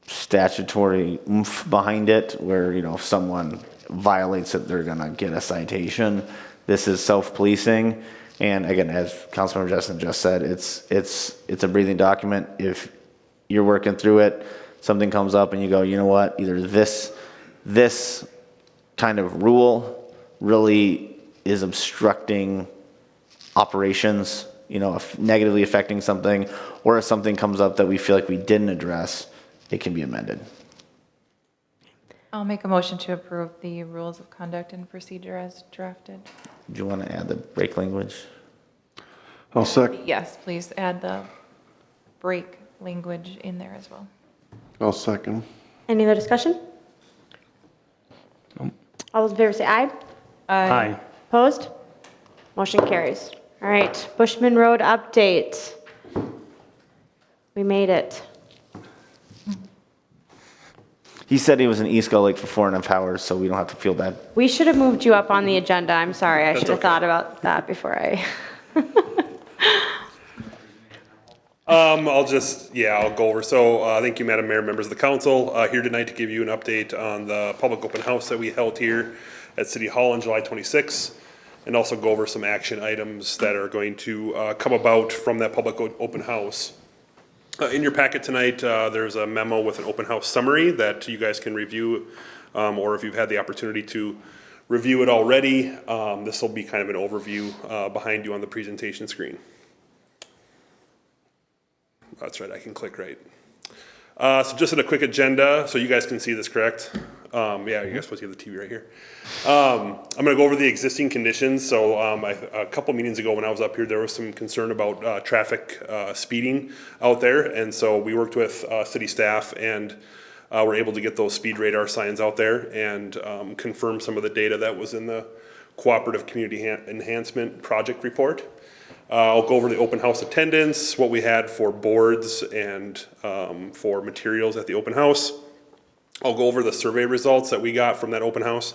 statutory oomph behind it where, you know, if someone violates it, they're gonna get a citation. This is self-policing. And again, as Councilmember Justin just said, it's a breathing document. If you're working through it, something comes up and you go, you know what, either this kind of rule really is obstructing operations, you know, negatively affecting something, or if something comes up that we feel like we didn't address, it can be amended. I'll make a motion to approve the rules of conduct and procedure as drafted. Do you want to add the break language? I'll Yes, please add the break language in there as well. I'll second. Any other discussion? All those in favor say aye. Aye. Opposed? Motion carries. All right, Bushman Road update. We made it. He said he was in East Gull Lake for 4.5 hours, so we don't have to feel bad. We should have moved you up on the agenda. I'm sorry. I should have thought about that before I. I'll go over. So, thank you, Madam Mayor, members of the council, here tonight to give you an update on the public open house that we held here at City Hall on July 26th, and also go over some action items that are going to come about from that public open house. In your packet tonight, there's a memo with an open house summary that you guys can review, or if you've had the opportunity to review it already, this will be kind of an overview behind you on the presentation screen. That's right, I can click right. So just in a quick agenda, so you guys can see this, correct? Yeah, you guys supposed to have the TV right here. I'm gonna go over the existing conditions. So a couple meetings ago when I was up here, there was some concern about traffic speeding out there. And so we worked with city staff and were able to get those speed radar signs out there and confirm some of the data that was in the Cooperative Community Enhancement Project report. I'll go over the open house attendance, what we had for boards and for materials at the open house. I'll go over the survey results that we got from that open house,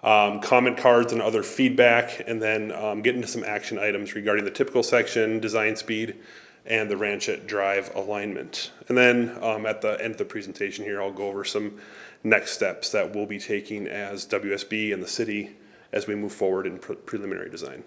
comment cards and other feedback, and then get into some action items regarding the typical section, design speed, and the Ranchette Drive alignment. And then at the end of the presentation here, I'll go over some next steps that we'll be taking as WSB and the city as we move forward in preliminary design.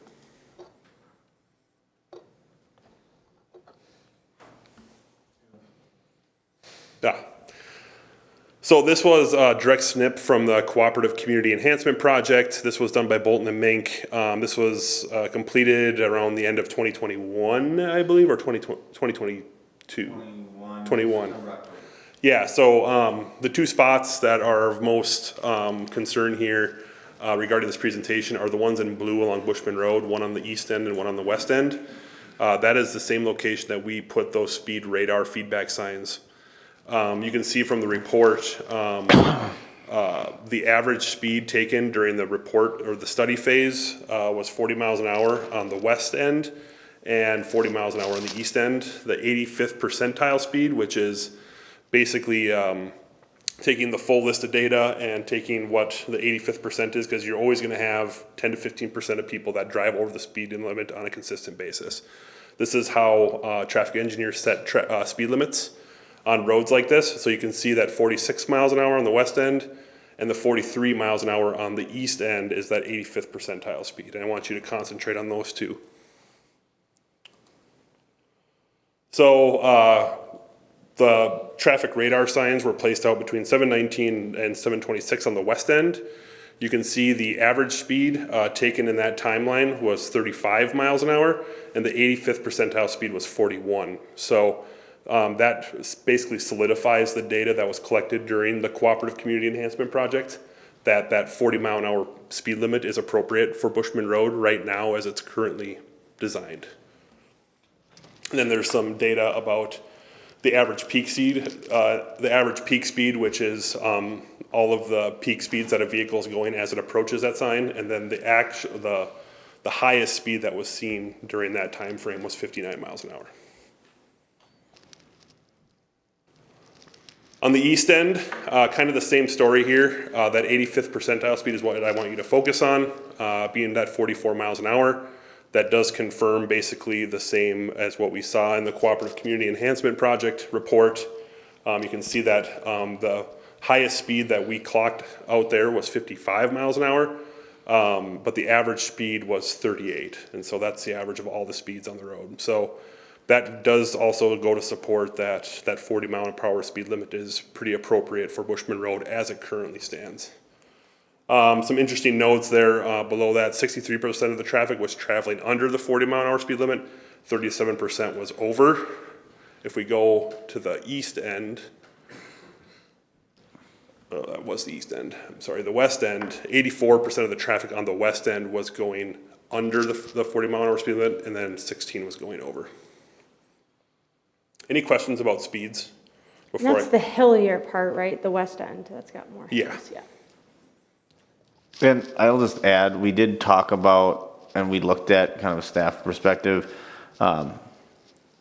So this was a direct snip from the Cooperative Community Enhancement Project. This was done by Bolton and Mink. This was completed around the end of 2021, I believe, or 2022? 21. Yeah, so the two spots that are of most concern here regarding this presentation are the ones in blue along Bushman Road, one on the east end and one on the west end. That is the same location that we put those speed radar feedback signs. You can see from the report, the average speed taken during the report or the study phase was 40 miles an hour on the west end and 40 miles an hour on the east end. The 85th percentile speed, which is basically taking the full list of data and taking what the 85th percent is, because you're always going to have 10 to 15% of people that drive over the speed limit on a consistent basis. This is how traffic engineers set speed limits on roads like this. So you can see that 46 miles an hour on the west end and the 43 miles an hour on the east end is that 85th percentile speed. And I want you to concentrate on those two. So the traffic radar signs were placed out between 719 and 726 on the west end. You can see the average speed taken in that timeline was 35 miles an hour, and the 85th percentile speed was 41. So that basically solidifies the data that was collected during the Cooperative Community Enhancement Project, that 40 mile an hour speed limit is appropriate for Bushman Road right now as it's currently designed. And then there's some data about the average peak speed, which is all of the peak speeds that a vehicle is going as it approaches that sign, and then the highest speed that was seen during that time frame was 59 miles an hour. On the east end, kind of the same story here. That 85th percentile speed is what I want you to focus on, being that 44 miles an hour. That does confirm basically the same as what we saw in the Cooperative Community Enhancement Project report. You can see that the highest speed that we clocked out there was 55 miles an hour, but the average speed was 38. And so that's the average of all the speeds on the road. So that does also go to support that 40 mile per hour speed limit is pretty appropriate for Bushman Road as it currently stands. Some interesting notes there below that, 63% of the traffic was traveling under the 40 mile an hour speed limit, 37% was over. If we go to the east end, that was the east end, I'm sorry, the west end, 84% of the traffic on the west end was going under the 40 mile an hour speed limit, and then 16 was going over. Any questions about speeds? And that's the hillier part, right? The west end, that's got more Yeah. hills, yeah. And I'll just add, we did talk about, and we looked at kind of a staff perspective,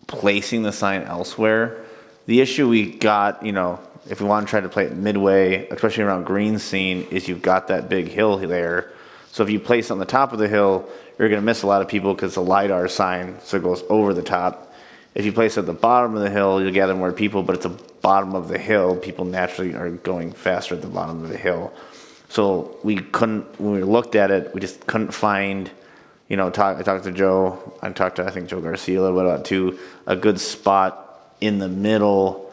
placing the sign elsewhere. The issue we got, if we want to try to play it midway, especially around Green Scene, is you've got that big hill there. So if you place it on the top of the hill, you're going to miss a lot of people because the LiDAR sign, so it goes over the top. If you place it at the bottom of the hill, you'll gather more people, but at the bottom of the hill, people naturally are going faster at the bottom of the hill. So we couldn't, when we looked at it, we just couldn't find, I talked to Joe, I think Joe Garcia a little bit about too, a good spot in the middle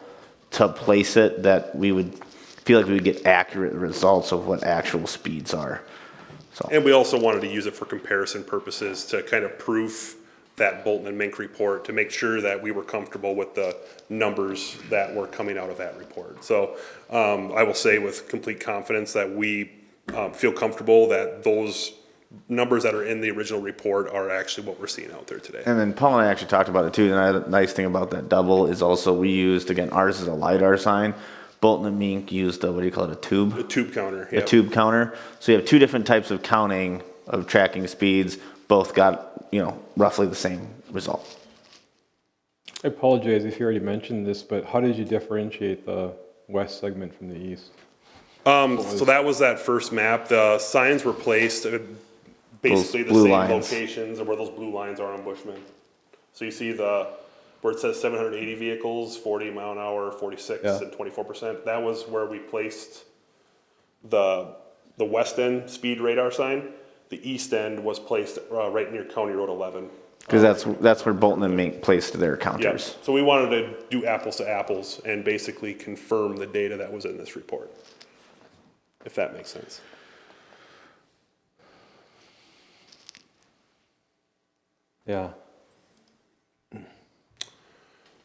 to place it that we would feel like we would get accurate results of what actual speeds are. So. And we also wanted to use it for comparison purposes to kind of proof that Bolton and Mink report to make sure that we were comfortable with the numbers that were coming out of that report. So I will say with complete confidence that we feel comfortable that those numbers that are in the original report are actually what we're seeing out there today. And then Paul and I actually talked about it too. And the nice thing about that double is also we used, again, ours is a LiDAR sign. Bolton and Mink used a, a tube? A tube counter. A tube counter. So you have two different types of counting of tracking speeds. Both got, roughly the same result. I apologize if you already mentioned this, but how did you differentiate the west segment from the east? So that was that first map. The signs were placed at basically the blue same lines. locations of where those blue lines are on Bushman. So you see where it says 780 vehicles, 40 mile an hour, 46 Yeah. and 24%. That was where we placed the west end speed radar sign. The east end was placed right near County Road 11. Because that's where Bolton and Mink placed their Yeah, counters. so we wanted to do apples to apples and basically confirm the data that was in this report, if that makes sense. Yeah.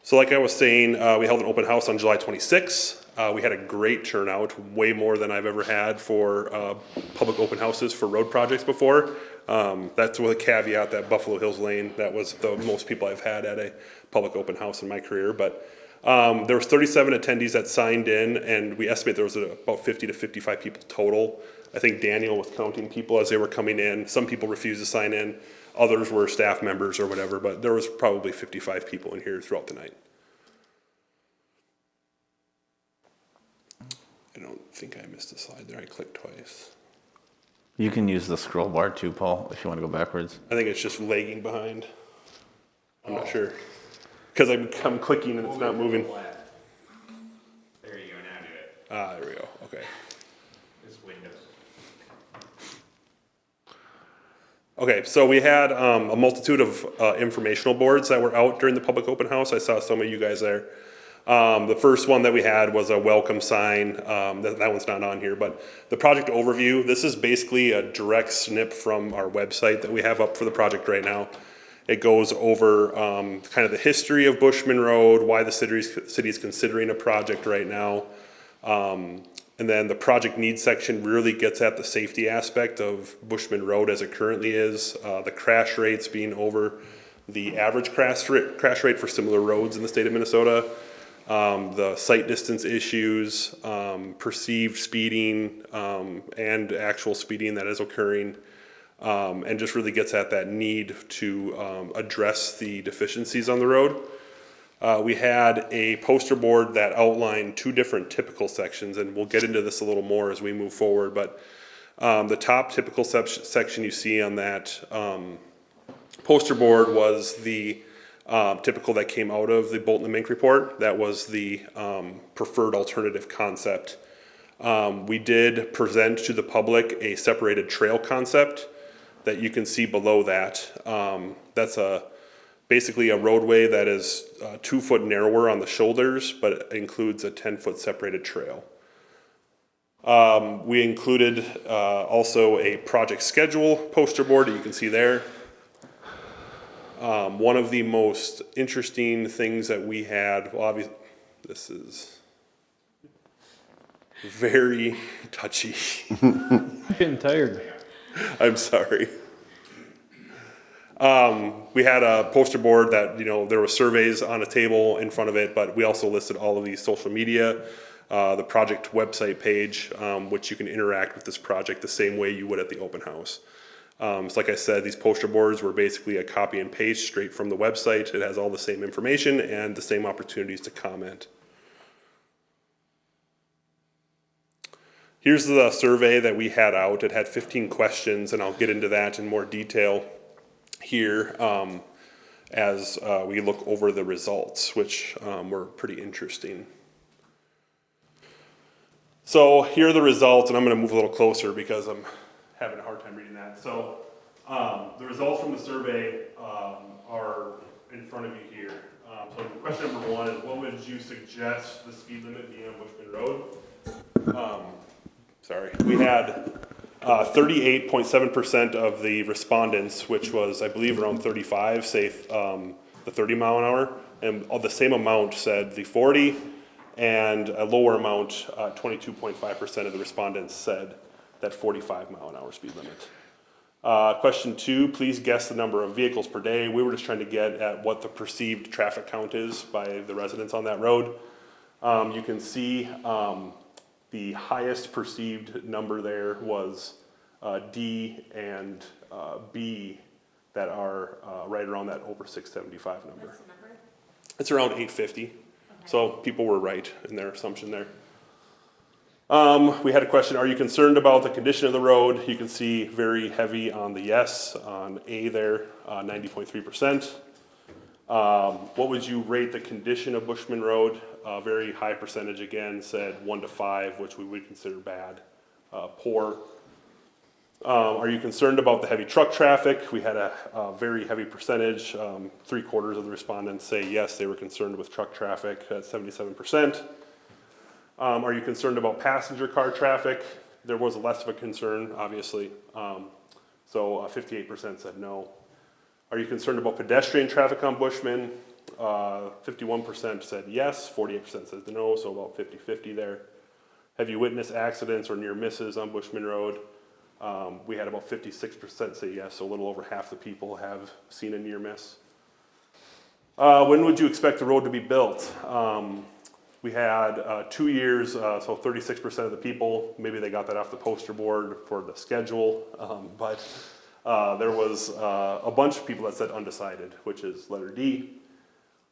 So like I was saying, we held an open house on July 26th. We had a great turnout, way more than I've ever had for public open houses for road projects before. That's with a caveat that Buffalo Hills Lane, that was the most people I've had at a public open house in my career. But there was 37 attendees that signed in, and we estimate there was about 50 to 55 people total. I think Daniel was counting people as they were coming in. Some people refused to sign in. Others were staff members or whatever, but there was probably 55 people in here throughout the night. I don't think I missed a slide there. I clicked twice. You can use the scroll bar too, Paul, if you want to go backwards. I think it's just lagging behind. I'm not sure. Because I'm clicking and it's not moving. There you go, now do it. Ah, there we go. Okay. This Windows. Okay, so we had a multitude of informational boards that were out during the public open house. I saw some of you guys there. The first one that we had was a welcome sign. That one's not on here, but the project overview, this is basically a direct snip from our website that we have up for the project right now. It goes over kind of the history of Bushman Road, why the city is considering a project right now. And then the project needs section really gets at the safety aspect of Bushman Road as it currently is, the crash rates being over the average crash rate for similar roads in the state of Minnesota, the sight distance issues, perceived speeding, and actual speeding that is occurring, and just really gets at that need to address the deficiencies on the road. We had a poster board that outlined two different typical sections, and we'll get into this a little more as we move forward, but the top typical section you see on that poster board was the typical that came out of the Bolton and Mink report. That was the preferred alternative concept. We did present to the public a separated trail concept that you can see below that. That's basically a roadway that is 2 foot narrower on the shoulders, but it includes a 10-foot separated trail. We included also a project schedule poster board that you can see there. One of the most interesting things that we had, well, obviously, this is very touchy. Getting tired. I'm sorry. We had a poster board that, there were surveys on a table in front of it, but we also listed all of these social media, the project website page, which you can interact with this project the same way you would at the open house. So like I said, these poster boards were basically a copy and paste straight from the website. It has all the same information and the same opportunities to comment. Here's the survey that we had out. It had 15 questions, and I'll get into that in more detail here as we look over the results, which were pretty interesting. So here are the results, and I'm going to move a little closer because I'm having a hard time reading that. So the results from the survey are in front of you here. So question number 1 is, what would you suggest the speed limit be on Bushman Road? Sorry, we had 38.7% of the respondents, which was, I believe, around 35, say the 30 mile an hour, and the same amount said the 40, and a lower amount, 22.5% of the respondents said that 45 mile an hour speed limit. Question 2, please guess the number of vehicles per day. We were just trying to get at what the perceived traffic count is by the residents on that road. You can see the highest perceived number there was D and B that are right around that over 675 number. What's the number? It's around 850. Okay. So people were right in their assumption there. We had a question, are you concerned about the condition of the road? You can see very heavy on the yes, on A there, 90.3%. What would you rate the condition of Bushman Road? A very high percentage again said 1 to 5, which we would consider bad, poor. Are you concerned about the heavy truck traffic? We had a very heavy percentage, 3/4 of the respondents say yes, they were concerned with truck traffic at 77%. Are you concerned about passenger car traffic? There was less of a concern, obviously. So 58% said no. Are you concerned about pedestrian traffic on Bushman? 51% said yes, 48% said no, so about 50-50 there. Have you witnessed accidents or near misses on Bushman Road? We had about 56% say yes, so a little over half the people have seen a near miss. When would you expect the road to be built? We had 2 years, so 36% of the people, maybe they got that off the poster board for the schedule, but there was a bunch of people that said undecided, which is letter D.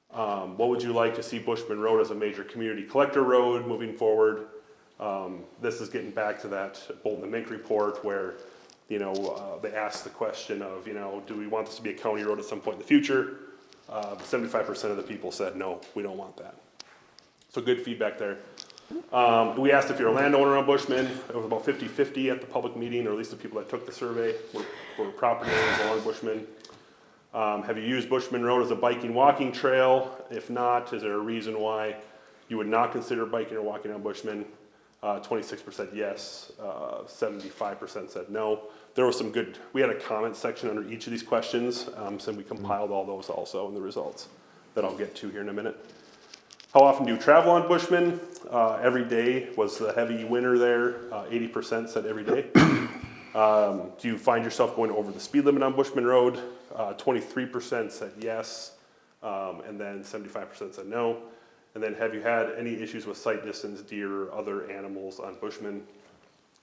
What would you like to see Bushman Road as a major community collector road moving forward? This is getting back to that Bolton and Mink report where, they asked the question of, do we want this to be a county road at some point in the future? 75% of the people said, no, we don't want that. So good feedback there. We asked if you're a landowner on Bushman. It was about 50-50 at the public meeting, or at least the people that took the survey were property owners along Bushman. Have you used Bushman Road as a biking, walking trail? If not, is there a reason why? you would not consider biking or walking on Bushman. 26% yes, 75% said no. There was some good, we had a comment section under each of these questions, so we compiled all those also in the results that I'll get to here in a minute. How often do you travel on Bushman? Every day was the heavy winner there. 80% said every day. Do you find yourself going over the speed limit on Bushman Road? 23% said yes, and then 75% said no. And then have you had any issues with sight distance, deer, or other animals on Bushman?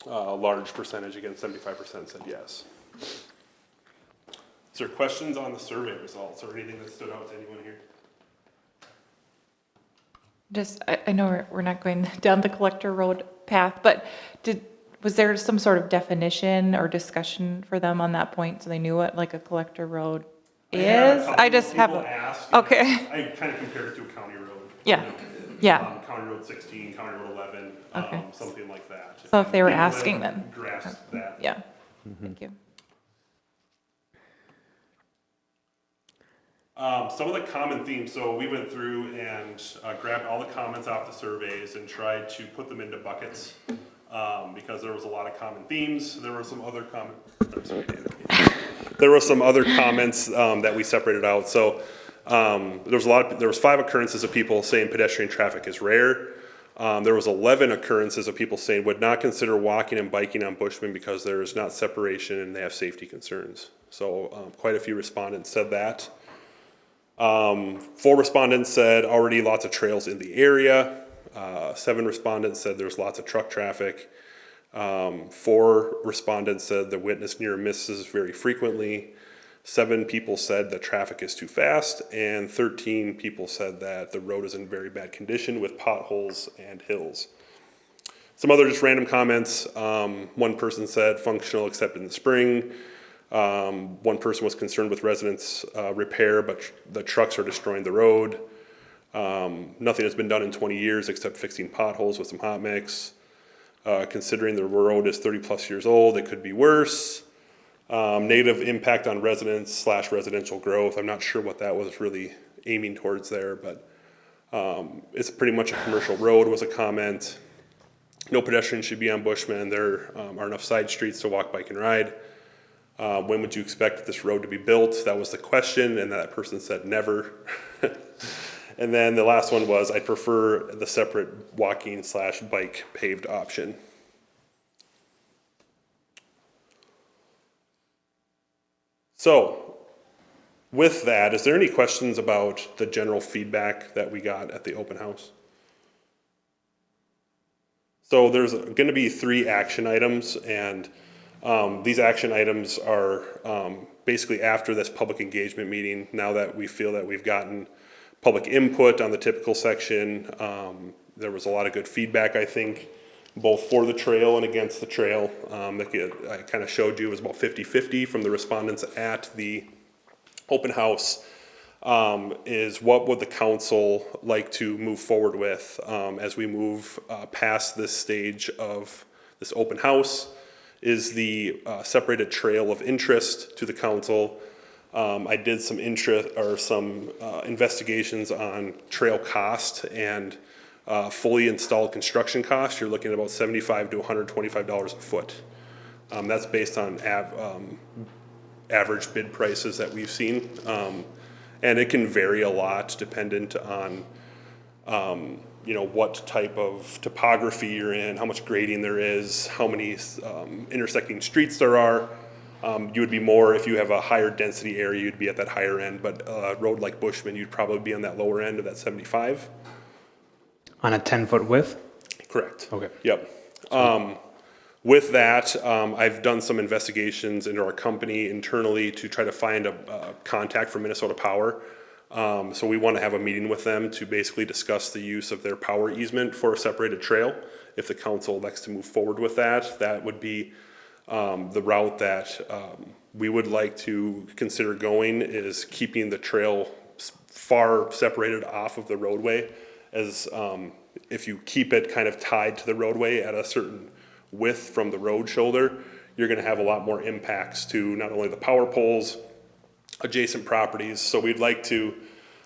A large percentage, again, 75% said yes. Is there questions on the survey results or anything that stood out to anyone here? Just, I know we're not going down the Collector Road path, but was there some sort of definition or discussion for them on that point, so they knew what like a Collector Road is? I just have, okay. I kind of compared it to a county road. Yeah, you know, yeah. County Road 16, County Road 11, Okay. something like that. So if they were People that asking then. grasp that. Yeah, thank you. Some of the common themes, so we went through and grabbed all the comments off the surveys and tried to put them into buckets because there was a lot of common themes. There were some other comments that we separated out. So there was 5 occurrences of people saying pedestrian traffic is rare. There was 11 occurrences of people saying would not consider walking and biking on Bushman because there is not separation and they have safety concerns. So quite a few respondents said that. 4 respondents said already lots of trails in the area. 7 respondents said there's lots of truck traffic. 4 respondents said the witness near misses very frequently. 7 people said the traffic is too fast, and 13 people said that the road is in very bad condition with potholes and hills. Some other just random comments. 1 person said functional except in the spring. 1 person was concerned with residents' repair, but the trucks are destroying the road. Nothing has been done in 20 years except fixing potholes with some hot mix. Considering the road is 30 plus years old, it could be worse. Negative impact on residents / residential growth. I'm not sure what that was really aiming towards there, but it's pretty much a commercial road was a comment. No pedestrians should be on Bushman. There are enough side streets to walk, bike, and ride. When would you expect this road to be built? That was the question, and that person said never. And then the last one was, I prefer the separate walking / bike paved option. So with that, is there any questions about the general feedback that we got at the open house? So there's going to be 3 action items, and these action items are basically after this public engagement meeting. Now that we feel that we've gotten public input on the typical section, there was a lot of good feedback, I think, both for the trail and against the trail. I kind of showed you it was about 50-50 from the respondents at the open house. Is what would the council like to move forward with as we move past this stage of this open house? Is the separated trail of interest to the council? I did some investigations on trail cost and fully installed construction costs. You're looking at about $75 to $125 a foot. That's based on average bid prices that we've seen. And it can vary a lot dependent on what type of topography you're in, how much grading there is, how many intersecting streets there are. You would be more, if you have a higher density area, you'd be at that higher end, but a road like Bushman, you'd probably be on that lower end of that 75. On a 10-foot width? Correct. Okay. Yep. With that, I've done some investigations into our company internally to try to find a contact for Minnesota Power. So we want to have a meeting with them to basically discuss the use of their power easement for a separated trail. If the council elects to move forward with that, that would be the route that we would like to consider going, is keeping the trail far separated off of the roadway, as if you keep it kind of tied to the roadway at a certain width from the road shoulder, you're going to have a lot more impacts to not only the power poles, adjacent properties. So we'd like to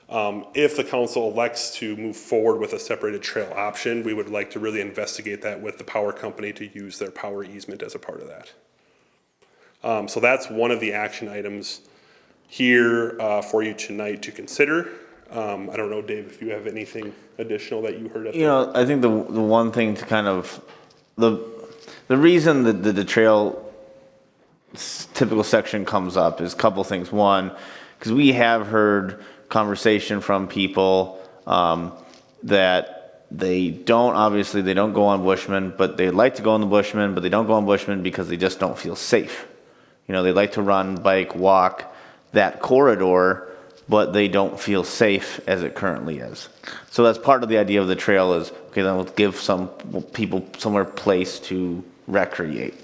If the council elects to move forward with a separated trail option, we would like to really investigate that with the power company to use their power easement as a part of that. So that's one of the action items here for you tonight to consider. I don't know, Dave, if you have anything additional that you heard at You know, I think the one thing to kind of, the reason that the trail typical section comes up is a couple things. One, because we have heard conversation from people that they don't go on Bushman, but they'd like to go on the Bushman, but they don't go on Bushman because they just don't feel safe. You know, they like to run, bike, walk that corridor, but they don't feel safe as it currently is. So that's part of the idea of the trail is, okay, then we'll give some people somewhere place to recreate.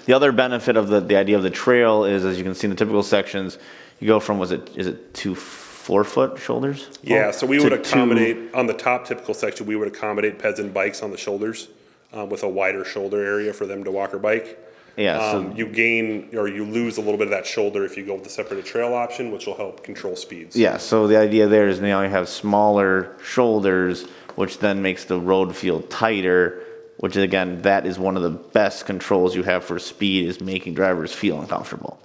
The other benefit of the idea of the trail is, as you can see in the typical sections, you go from, is it 2 4-foot shoulders? Yeah, so we would To accommodate, on the top typical section, we would accommodate peds and bikes on the shoulders with a wider shoulder area for them to walk or bike. Yeah, so You gain, or you lose a little bit of that shoulder if you go with the separated trail option, which will help control speeds. yeah, so the idea there is now you have smaller shoulders, which then makes the road feel tighter, which again, that is one of the best controls you have for speed, is making drivers feel uncomfortable.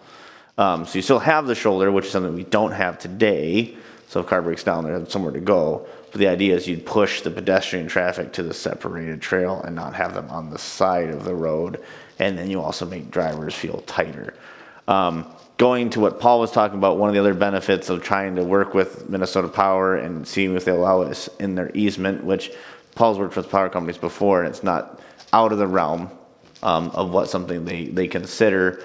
So you still have the shoulder, which is something we don't have today. So if car breaks down, they have somewhere to go. But the idea is you'd push the pedestrian traffic to the separated trail and not have them on the side of the road. And then you also make drivers feel tighter. Going to what Paul was talking about, one of the other benefits of trying to work with Minnesota Power and seeing if they allow us in their easement, which Paul's worked with power companies before, and it's not out of the realm of what something they consider.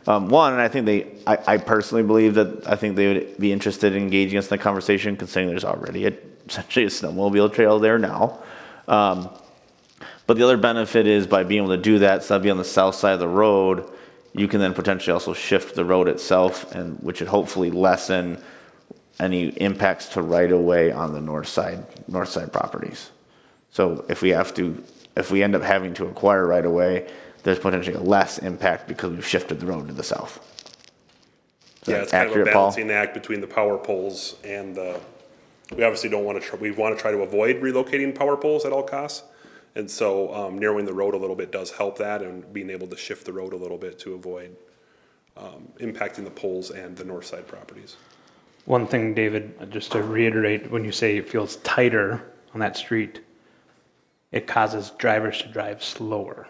One, and I think I personally believe that I think they would be interested in engaging us in the conversation, considering there's already essentially a snowmobile trail there now. But the other benefit is by being able to do that, so that'd be on the south side of the road, you can then potentially also shift the road itself, and which would hopefully lessen any impacts to right of way on the north side properties. So if we end up having to acquire right of way, there's potentially less impact because we've shifted the road to the south. Is Yeah, that it's kind of a accurate, Paul? balancing act between the power poles and we obviously don't want to, we want to try to avoid relocating power poles at all costs. And so narrowing the road a little bit does help that, and being able to shift the road a little bit to avoid impacting the poles and the north side properties. One thing, David, just to reiterate, when you say it feels tighter on that street, it causes drivers to drive slower,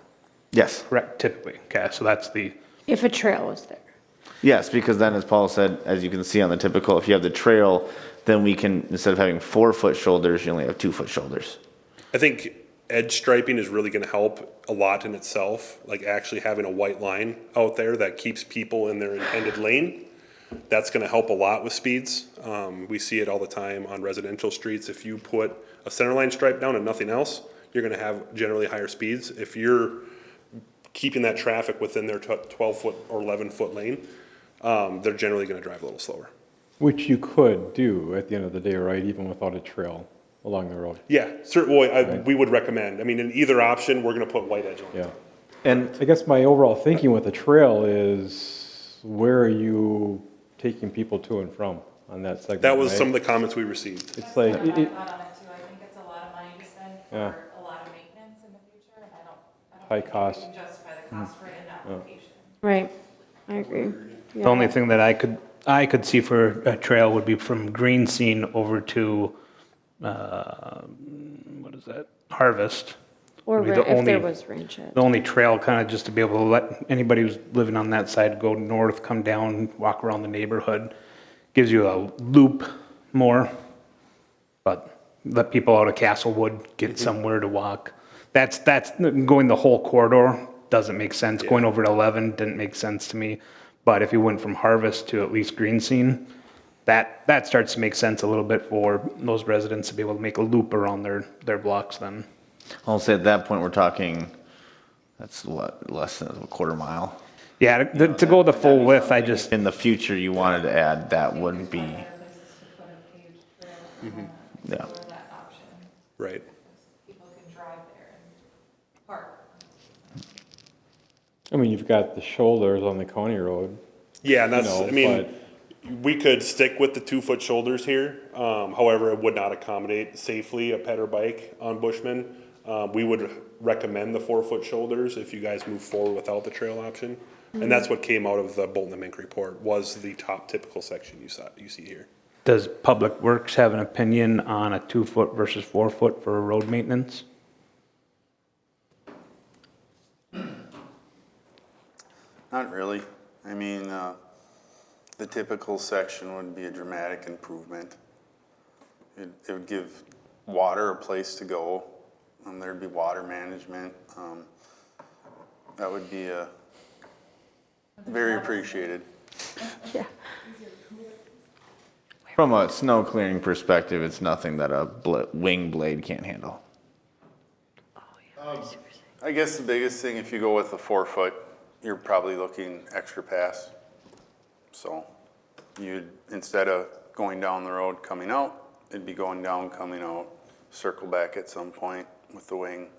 Yes. correct, typically. Okay, so that's the, If a trail was there. Yes, because then, as Paul said, as you can see on the typical, if you have the trail, then we can, instead of having 4-foot shoulders, you only have 2-foot shoulders. I think edge striping is really gonna help a lot in itself, like actually having a white line out there that keeps people in their intended lane. That's gonna help a lot with speeds. We see it all the time on residential streets. If you put a center line stripe down and nothing else, you're gonna have generally higher speeds. If you're keeping that traffic within their 12-foot or 11-foot lane, they're generally gonna drive a little slower. Which you could do at the end of the day, right, even without a trail along the road. Yeah, certainly, we would recommend. I mean, in either option, we're gonna put white edge on it. Yeah. And I guess my overall thinking with the trail is, where are you taking people to and from on that segment? That was right? some of the comments we received. It's like, Thought on it too. I think it's a lot of money to spend Yeah. for a lot of maintenance in the future, and I don't High think cost. we can justify the cost for it in that location. Right, I agree. the only thing that I could see for a trail would be from Green Scene over to, what is that, Harvest. Or Would be the if there only- was range The only trail kind of just to be able to let anybody who's living on that side go north, come down, walk around the neighborhood. Gives you a loop more, but let people out of Castlewood get somewhere to walk. That's going the whole corridor doesn't make sense. Going over to 11 didn't make sense to me. But if you went from Harvest to at least Green Scene, that starts to make sense a little bit for those residents to be able to make a loop around their blocks then. I'll say at that point, we're talking, that's what, less than a quarter mile. Yeah, to go the full width, I just, In the future, you wanted to add, that would be, Places to put a paved trail yeah. for that option. Right. People can drive there and park. I mean, you've got the shoulders on the county road. Yeah, and that's, You know, I mean, but- We could stick with the 2-foot shoulders here. However, it would not accommodate safely a pet or bike on Bushman. We would recommend the 4-foot shoulders if you guys move forward without the trail option. And that's what came out of the Bolton and Mink report, was the top typical section you see here. Does Public Works have an opinion on a 2-foot versus 4-foot for road maintenance? Not really. I mean, the typical section would be a dramatic improvement. It would give water a place to go. There'd be water management. That would be very appreciated. Yeah. From a snow clearing perspective, it's nothing that a wing blade can't handle. I guess the biggest thing, if you go with the 4-foot, you're probably looking extra pass. So you'd, instead of going down the road coming out, it'd be going down, coming out, circle back at some point with the wing.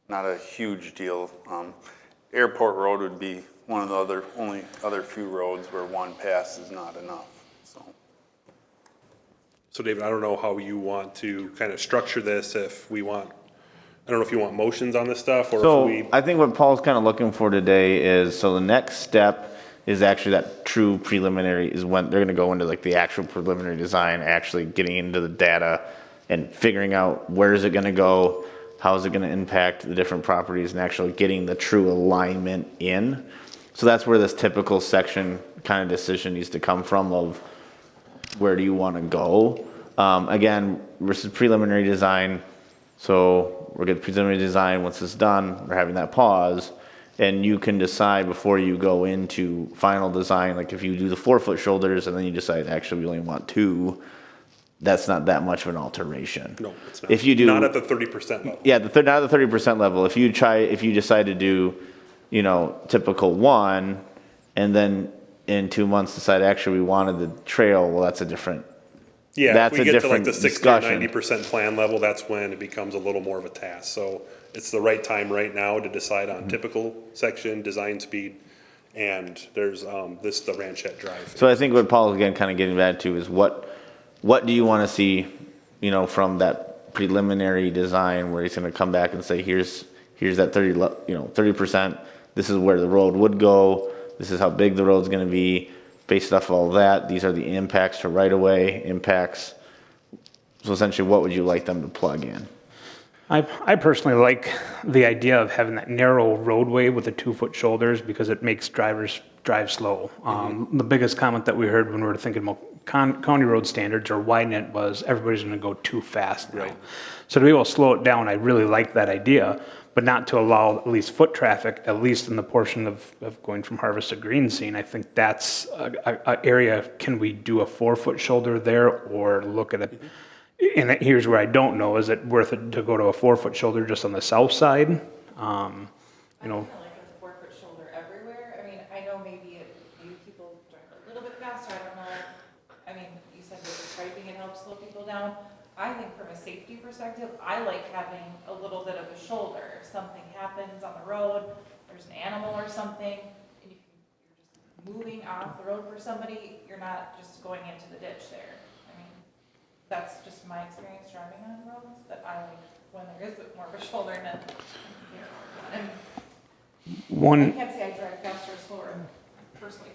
Not a huge deal. Airport Road would be one of the only other few roads where one pass is not enough, so. So David, I don't know how you want to kind of structure this, if we want, I don't know if you want motions on this stuff, or if So we. I think what Paul's kind of looking for today is, so the next step is actually that true preliminary, is when they're gonna go into like the actual preliminary design, actually getting into the data and figuring out where is it gonna go, how is it gonna impact the different properties, and actually getting the true alignment in. So that's where this typical section kind of decision needs to come from, of where do you wanna go? Again, versus preliminary design, so we're getting preliminary design. Once it's done, we're having that pause, and you can decide before you go into final design. Like if you do the 4-foot shoulders and then you decide actually we only want 2, that's not that much of an alteration. No, it's not. If you do, Not at the 30% level. yeah, not at the 30% level. If you decide to do, typical 1, and then in 2 months decide actually we wanted the trail, well, that's a different. Yeah, That's if we a get to like different the 60 or discussion. 90% plan level, that's when it becomes a little more of a task. So it's the right time right now to decide on typical section, design speed, and there's the Ranchette Drive. So I think what Paul's again kind of getting back to is what do you want to see, from that preliminary design, where he's going to come back and say, here's that 30%. This is where the road would go. This is how big the road's going to be. Based off of all that, these are the impacts to right-of-way impacts. So essentially, what would you like them to plug in? I personally like the idea of having that narrow roadway with the 2-foot shoulders, because it makes drivers drive slow. The biggest comment that we heard when we were thinking about county road standards or widening it was everybody's going to go too fast now. Right. So to be able to slow it down, I really like that idea, but not to allow at least foot traffic, at least in the portion of going from Harvest to Green Scene. I think that's a area, can we do a 4-foot shoulder there, or look at it? And here's where I don't know, is it worth it to go to a 4-foot shoulder just on the south side? I feel like a 4-foot shoulder everywhere. I mean, I know maybe people drive a little bit faster, I don't know. I mean, you said with the striping, it helps slow people down. I think from a safety perspective, I like having a little bit of a shoulder. If something happens on the road, there's an animal or something, and you're just moving off the road for somebody, you're not just going into the ditch there. I mean, that's just my experience driving on roads, that I like when there is more of a shoulder and I can't say I drive faster or slower personally,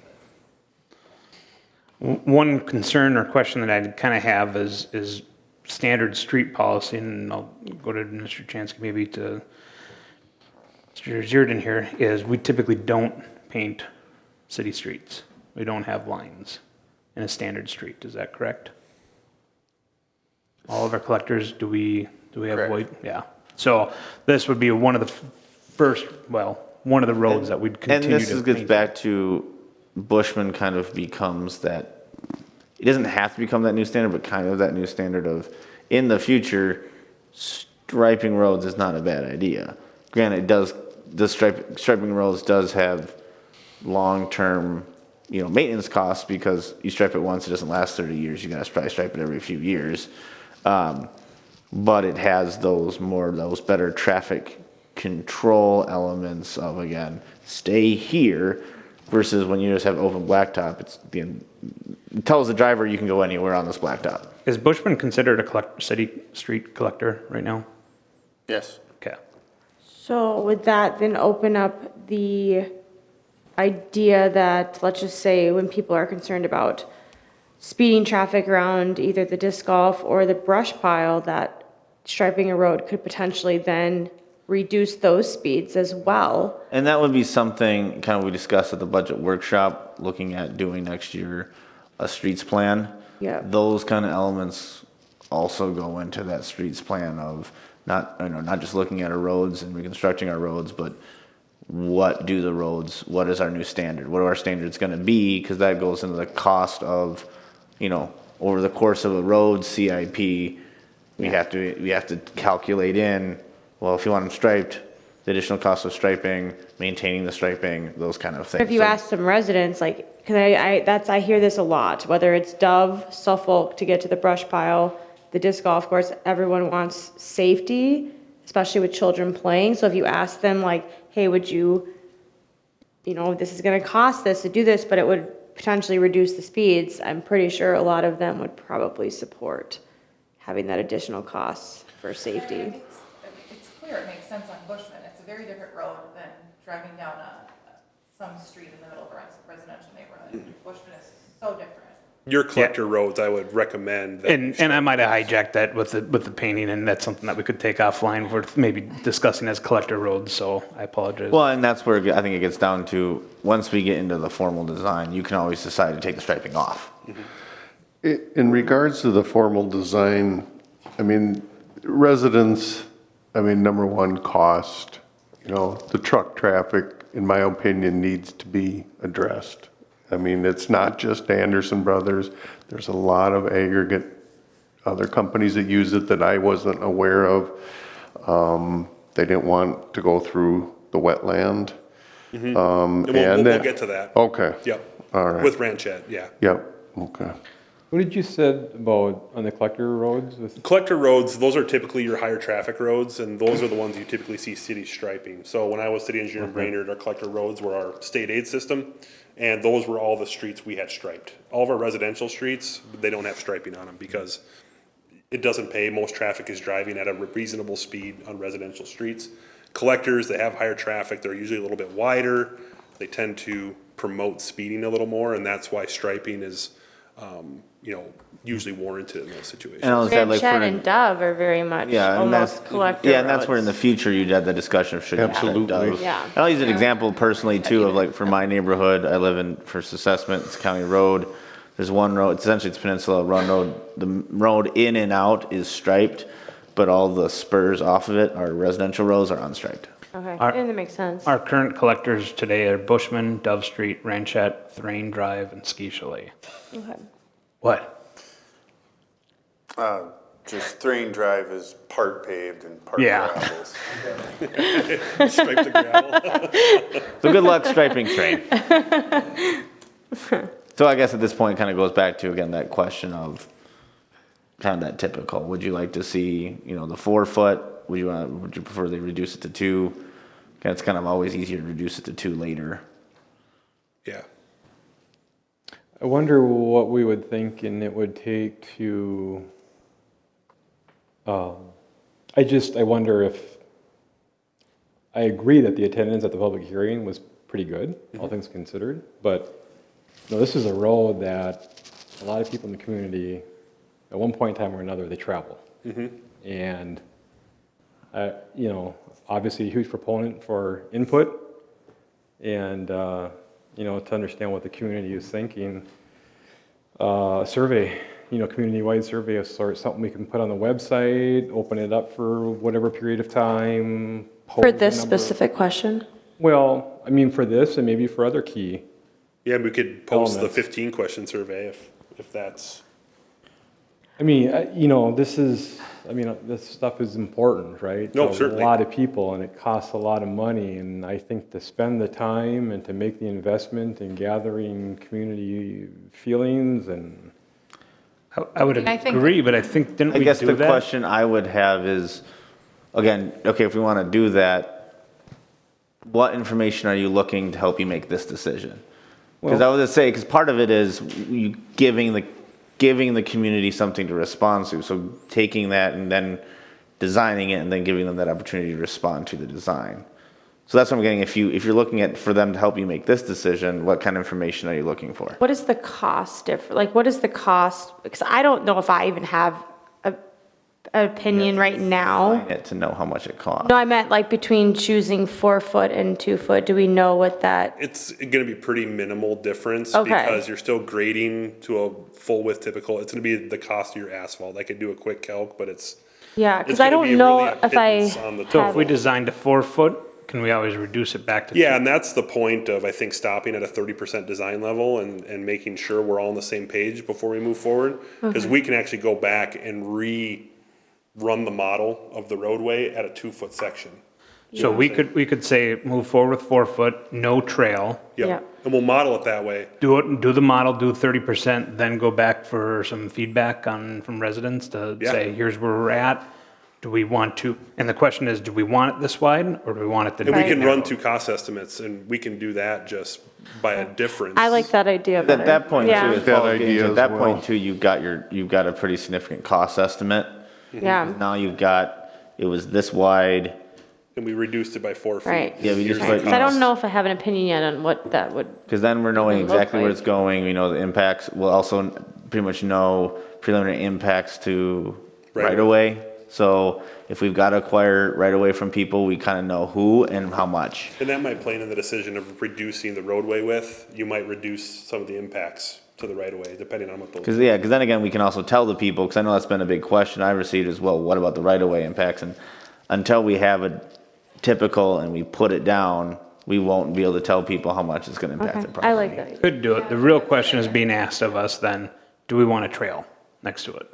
but. One concern or question that I kind of have is standard street policy, and I'll go to Mr. Chansky, maybe to Mr. Zierden here, is we typically don't paint city streets. We don't have lines in a standard street. Is that correct? All of our collectors, do we have Correct. white? Yeah. So this would be one of the first, one of the roads that we'd continue And to this gets paint. back to Bushman kind of becomes that, it doesn't have to become that new standard, but kind of that new standard of, in the future, striping roads is not a bad idea. Granted, striping roads does have long-term, maintenance costs, because you stripe it once, it doesn't last 30 years. You gotta probably stripe it every few years. But it has those better traffic control elements of, again, stay here versus when you just have open blacktop, it tells the driver you can go anywhere on this blacktop. Is Bushman considered a city street collector right now? Yes. Okay. So would that then open up the idea that, let's just say, when people are concerned about speeding traffic around either the disc golf or the brush pile, that striping a road could potentially then reduce those speeds as well? And that would be something kind of we discussed at the budget workshop, looking at doing next year a streets plan. Yeah. Those kind of elements also go into that streets plan of not just looking at our roads and reconstructing our roads, but what is our new standard? What are our standards going to be? Because that goes into the cost of, over the course of a road CIP, we have to calculate in, well, if you want them striped, the additional cost of striping, maintaining the striping, those kind of things. If you So- ask some residents, like, because I hear this a lot, whether it's Dove, Suffolk to get to the brush pile, the disc golf course, everyone wants safety, especially with children playing. So if you ask them like, hey, would you, this is going to cost this to do this, but it would potentially reduce the speeds, I'm pretty sure a lot of them would probably support having that additional cost for safety. It's clear, it makes sense on Bushman. It's a very different road than driving down some street in the middle of a residential neighborhood. Bushman is so different. Your collector roads, I would recommend. That you And I might have hijacked that with the painting, and that's something that we could take offline for maybe discussing as collector roads, so I apologize. Well, and that's where I think it gets down to, once we get into the formal design, you can always decide to take the striping off. In regards to the formal design, residents, number one, cost, the truck traffic, in my opinion, needs to be addressed. It's not just Anderson Brothers. There's a lot of aggregate, other companies that use it that I wasn't aware of. They didn't want to go through the wetland. And we'll get to that. Okay. Yep. All right. With Ranchette, yeah. Yep, okay. What did you said about on the collector roads with? Collector roads, those are typically your higher traffic roads, and those are the ones you typically see city striping. So when I was city engineer in Brainerd, our collector roads were our state aid system, and those were all the streets we had striped. All of our residential streets, they don't have striping on them because it doesn't pay. Most traffic is driving at a reasonable speed on residential streets. Collectors, they have higher traffic, they're usually a little bit wider, they tend to promote speeding a little more, and that's why striping is, usually warranted in those situations. And I'll say, like, Ranchette for, and Dove are very much yeah, and that's, almost collector yeah, and that's where in the roads. future you'd have the discussion of should you strip Absolutely. Dove. Yeah. And I'll use an example personally too of like for my neighborhood, I live in First Assessment, it's County Road. There's one road, essentially it's Peninsula Run Road. The road in and out is striped, but all the spurs off of it, our residential roads, are unstriped. Okay, Our- and that makes sense. Our current collectors today are Bushman, Dove Street, Ranchette, Thrain Drive, and Ski Chalet. Okay. What? Just Thrain Drive is part paved and part Yeah. gravel. Stripe the gravel. So good luck striping train. So I guess at this point, it kind of goes back to, again, that question of kind of that typical, would you like to see, the 4 foot? Would you prefer they reduce it to 2? It's kind of always easier to reduce it to 2 later. Yeah. I wonder what we would think and it would take to, I wonder if, I agree that the attendance at the public hearing was pretty good, all things considered, but, this is a road that a lot of people in the community, at one point in time or another, they travel. And, obviously a huge proponent for input and, to understand what the community is thinking. Survey, community-wide survey of sorts, something we can put on the website, open it up for whatever period of time. For pose a this number- specific question? Well, for this and maybe for other key. Yeah, we could post the Elements. 15-question survey if that's. This is, this stuff is important, right? No, To certainly. a lot of people, and it costs a lot of money, and I think to spend the time and to make the investment in gathering community feelings and. I would I think- agree, but I think, didn't I we guess do the that? question I would have is, again, okay, if we want to do that, what information are you looking to help you make this decision? Because I was gonna say, because part of it is you giving the community something to respond to. So taking that and then designing it and then giving them that opportunity to respond to the design. So that's what I'm getting. If you're looking at for them to help you make this decision, what kind of information are you looking for? What is the cost like, what is the cost? Because I don't know if I even have an opinion right now. To know how much it costs. No, I meant like between choosing 4 foot and 2 foot. Do we know what that? It's gonna be pretty minimal difference Okay. because you're still grading to a full width typical. It's gonna be the cost of your asphalt. I could do a quick calc, but it's Yeah, because it's I gonna be don't know really a if I. pittance on the So if have we it. designed a 4 foot, can we always reduce it back to? Yeah, and that's the point of, I think, stopping at a 30% design level and making sure we're all on the same page before we move forward. Because we can actually go back and run the model of the roadway at a 2 foot section. So we could say, move forward with 4 foot, no trail, Yeah. Yep, and we'll model it that way. do the model, do 30%, then go back for some feedback from residents to Yeah. say, here's where we're at. Do we want to, and the question is, do we want it this wide or do we want it to? And we be can narrow? run 2 cost estimates and we can do that just by a difference. I like that idea better. At that point Yeah. too, as That Paul's getting idea to, at as that well. point too, you've got a pretty significant cost estimate. Yeah, Now it was this wide. And we reduced it by 4 feet. right. Yeah, we just Here's put- the Because I don't cost. know if I have an opinion yet on what that would. Because then we're knowing Look exactly where like. it's going, we know the impacts, we'll also pretty much know preliminary impacts to Right. right away. So if we've got to acquire right away from people, we kind of know who and how much. And that might play into the decision of reducing the roadway width. You might reduce some of the impacts to the right of way, depending on what the. Because then again, we can also tell the people, because I know that's been a big question I've received as well, what about the right of way impacts? And until we have a typical and we put it down, we won't be able to tell people how much it's going to impact Okay, their property. I like that. idea. Could do it. The real question is being asked of us then, do we want a trail next to it?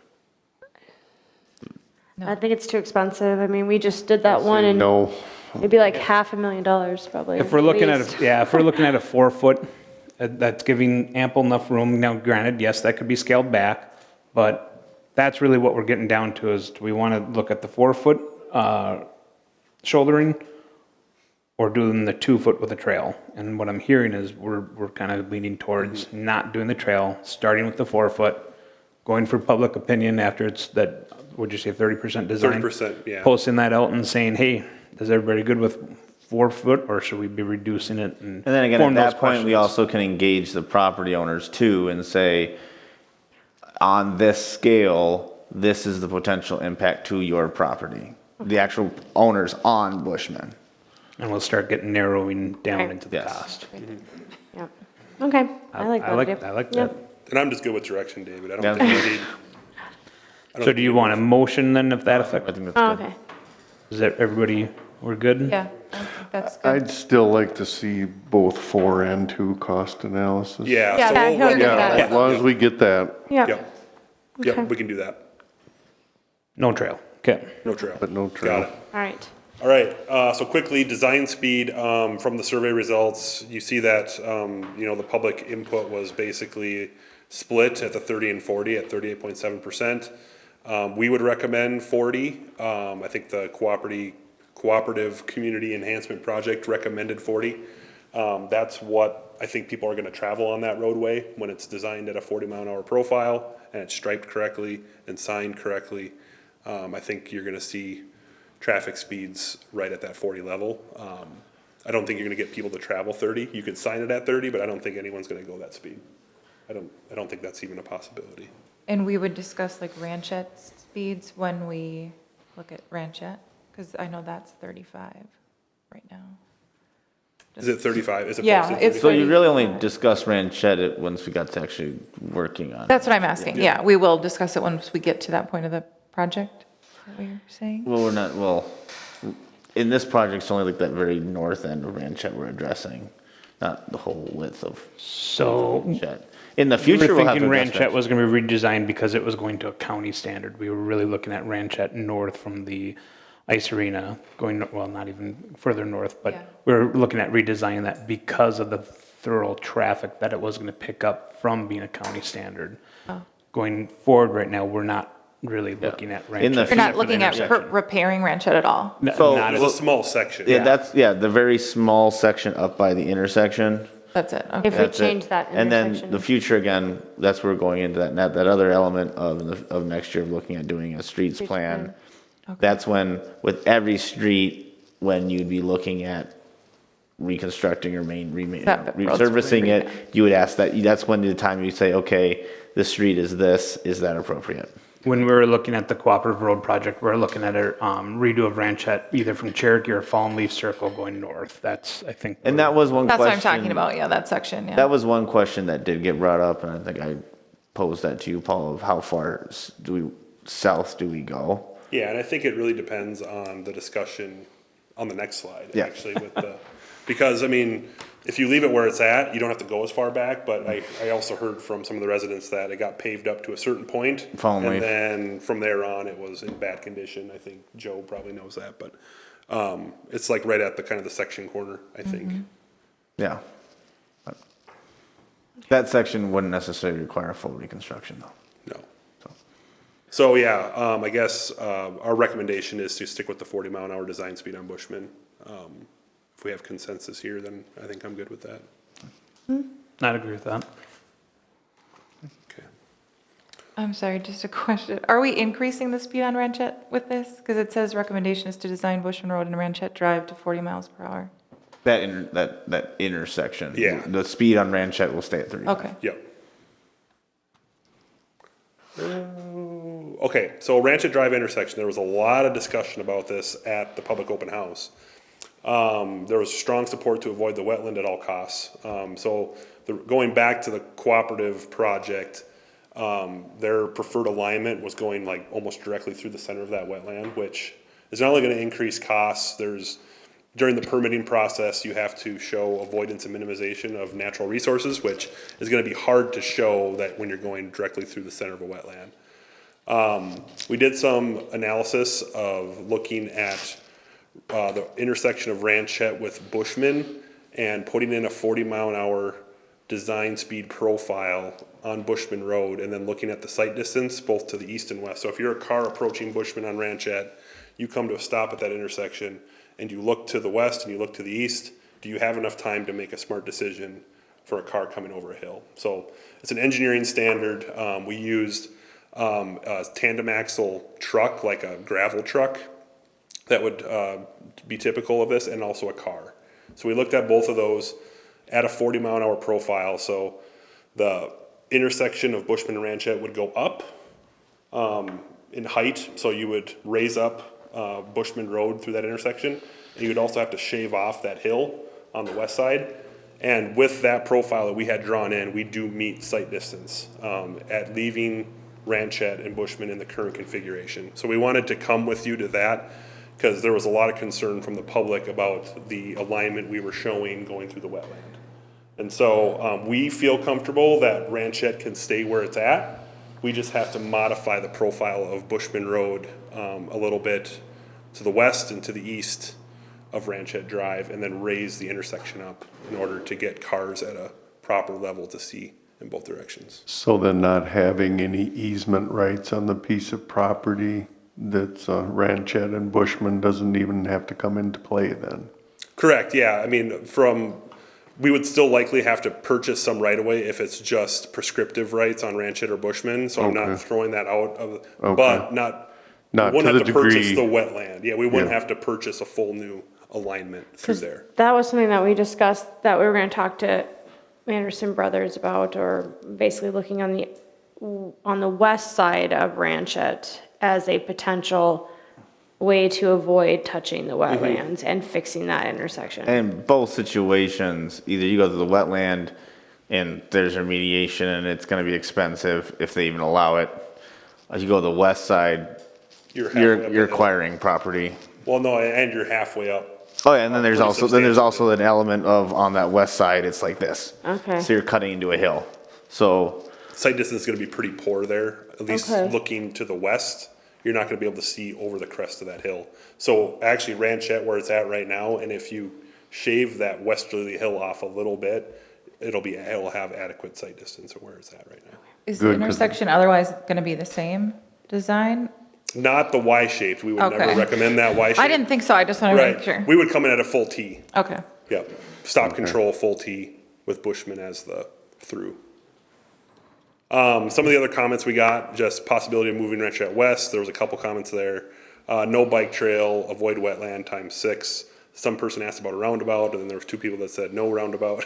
I think it's too expensive. I mean, we just did that one and No, it'd be like $500,000 probably. If we're looking at, least. if we're looking at a 4 foot, that's giving ample enough room. Now granted, yes, that could be scaled back, but that's really what we're getting down to is, do we want to look at the 4 foot, shouldering or doing the 2 foot with a trail? And what I'm hearing is we're kind of leaning towards not doing the trail, starting with the 4 foot, going for public opinion after it's that, would you say 30% design? 30%, yeah. Posting that out and saying, hey, is everybody good with 4 foot or should we be reducing it? And then again, at form those that point, we questions? also can engage the property owners too and say, on this scale, this is the potential impact to your property. The actual owners on Bushman. And we'll start getting narrowing down Right. into the Yes. cost. Yeah. Okay, I like that. I like idea. that. Yep. And I'm just good with direction, David. I Yeah. don't think we need. I don't So think do you we want a need- motion then if that I affects? think that's Oh, good. okay. Is that everybody, we're good? Yeah, I think that's good. I'd still like to see both 4 and 2 cost analysis. Yeah. Yeah, so yeah, we'll he'll run do that. that. As long as we get that, Yeah. Yep. Yep, we can do that. No trail, okay. No trail. but no Got trail. it. All right. All right, so quickly, design speed, from the survey results, you see that, the public input was basically split at the 30 and 40 at 38.7%. We would recommend 40. I think the Cooperative Community Enhancement Project recommended 40. That's what I think people are gonna travel on that roadway when it's designed at a 40-mile-an-hour profile and it's striped correctly and signed correctly. I think you're gonna see traffic speeds right at that 40 level. I don't think you're gonna get people to travel 30. You could sign it at 30, but I don't think anyone's gonna go that speed. I don't think that's even a possibility. And we would discuss like Ranchette speeds when we look at Ranchette, because I know that's 35 right now. Is it 35? Is it Yeah, posted it's 35? So you really only discuss Ranchette once we got to actually working on it. That's what I'm asking. Yeah, we will discuss it once we get to that point of the project. Is that what you're saying? Well, in this project, it's only like that very north end of Ranchette we're addressing, not the whole width of So Ranchette. In the we future, were we'll have to thinking address Ranchette was gonna be redesigned because it was going to a county standard. We were really looking at Ranchette north from the ice arena, going, well, not even further north, Yeah. but we were looking at redesigning that because of the thorough traffic that it was gonna pick up from being a county standard. Oh. Going forward right now, we're not really looking at Ranchette. In the You're not except for the looking at intersection. repairing Ranchette at all? N- So- not It as- was a small section. Yeah, the very small section up by the intersection. That's it, okay. If we That's it. change that And then the intersection. future, again, that's where we're going into that other element of next year, looking at doing a streets plan. That's when, with every street, when you'd be looking at reconstructing or That road's resurfacing really it, you would ask that, that's when the time you say, okay, this street is this, is that appropriate? When we're looking at the cooperative road project, we're looking at a redo of Ranchette, either from Cherokee or Fallen Leaf Circle going north. That's, I think. And that was one That's question. what I'm talking about, yeah, that section, yeah. That was one question that did get brought up, and I think I posed that to you, Paul, of how far south do we go? Yeah, and I think it really depends on the discussion on the next slide, Yeah. actually, with the, because, I mean, if you leave it where it's at, you don't have to go as far back, but I also heard from some of the residents that it got paved up to a certain point. Fallen Leaf. And then from there on, it was in bad condition. I think Joe probably knows that, but, it's like right at the kind of the section corner, I think. Yeah. That section wouldn't necessarily require a full reconstruction, though. No. So, yeah, I guess, our recommendation is to stick with the 40-mile-an-hour design speed on Bushman. If we have consensus here, then I think I'm good with that. I'd agree with that. Okay. I'm sorry, just a question. Are we increasing the speed on Ranchette with this? Because it says recommendation is to design Bushman Road and Ranchette Drive to 40 miles per hour. That intersection. Yeah. The speed on Ranchette will stay at 35. Okay. Yep. Okay, so Ranchette Drive intersection, there was a lot of discussion about this at the public open house. There was strong support to avoid the wetland at all costs. Going back to the cooperative project, their preferred alignment was going like almost directly through the center of that wetland, which is not only gonna increase costs, during the permitting process, you have to show avoidance and minimization of natural resources, which is gonna be hard to show that when you're going directly through the center of a wetland. We did some analysis of looking at the intersection of Ranchette with Bushman and putting in a 40-mile-an-hour design speed profile on Bushman Road, and then looking at the sight distance both to the east and west. So if you're a car approaching Bushman on Ranchette, you come to a stop at that intersection, and you look to the west and you look to the east, do you have enough time to make a smart decision for a car coming over a hill? So it's an engineering standard. We used a tandem axle truck, like a gravel truck, that would be typical of this, and also a car. So we looked at both of those at a 40-mile-an-hour profile. So the intersection of Bushman and Ranchette would go up in height, so you would raise up Bushman Road through that intersection, and you would also have to shave off that hill on the west side. And with that profile that we had drawn in, we do meet sight distance at leaving Ranchette and Bushman in the current configuration. So we wanted to come with you to that, because there was a lot of concern from the public about the alignment we were showing going through the wetland. And so we feel comfortable that Ranchette can stay where it's at. We just have to modify the profile of Bushman Road a little bit to the west and to the east of Ranchette Drive, and then raise the intersection up in order to get cars at a proper level to see in both directions. So then not having any easement rights on the piece of property that's Ranchette and Bushman doesn't even have to come into play then? Correct, yeah. I mean, we would still likely have to purchase some right of way if it's just prescriptive rights on Ranchette or Bushman, so I'm not Okay. throwing that out of, Okay. but Not we to wouldn't the have to purchase degree. the wetland. Yeah, we wouldn't Yeah. have to purchase a full new alignment through there. That was something that we discussed, that we were gonna talk to Anderson Brothers about, or basically looking on the west side of Ranchette as a potential way to avoid touching the wetlands and fixing that intersection. And in both situations, either you go to the wetland and there's remediation and it's gonna be expensive if they even allow it. As you go to the west side, You're halfway up the you're hill. acquiring property. Well, no, and you're halfway up. Oh, yeah, and then there's Pretty also an element of, on that west side, it's like this. Okay. So you're cutting into a hill. So, Sight distance is gonna be pretty poor there, at least Okay. looking to the west. You're not gonna be able to see over the crest of that hill. So actually Ranchette, where it's at right now, and if you shave that westerly hill off a little bit, it'll have adequate sight distance of where it's at right now. Is the Good, 'cause- intersection otherwise gonna be the same design? Not the Y-shaped, we would never Okay. recommend that Y-shape. I didn't think so, I just wanted to make Right, sure. we would come in at a full T, Okay, yep. Stop control, full T, with Bushman as the through. Some of the other comments we got, just possibility of moving Ranchette West. There was a couple comments there. No bike trail, avoid wetland ×6. Some person asked about a roundabout, and then there was 2 people that said no roundabout.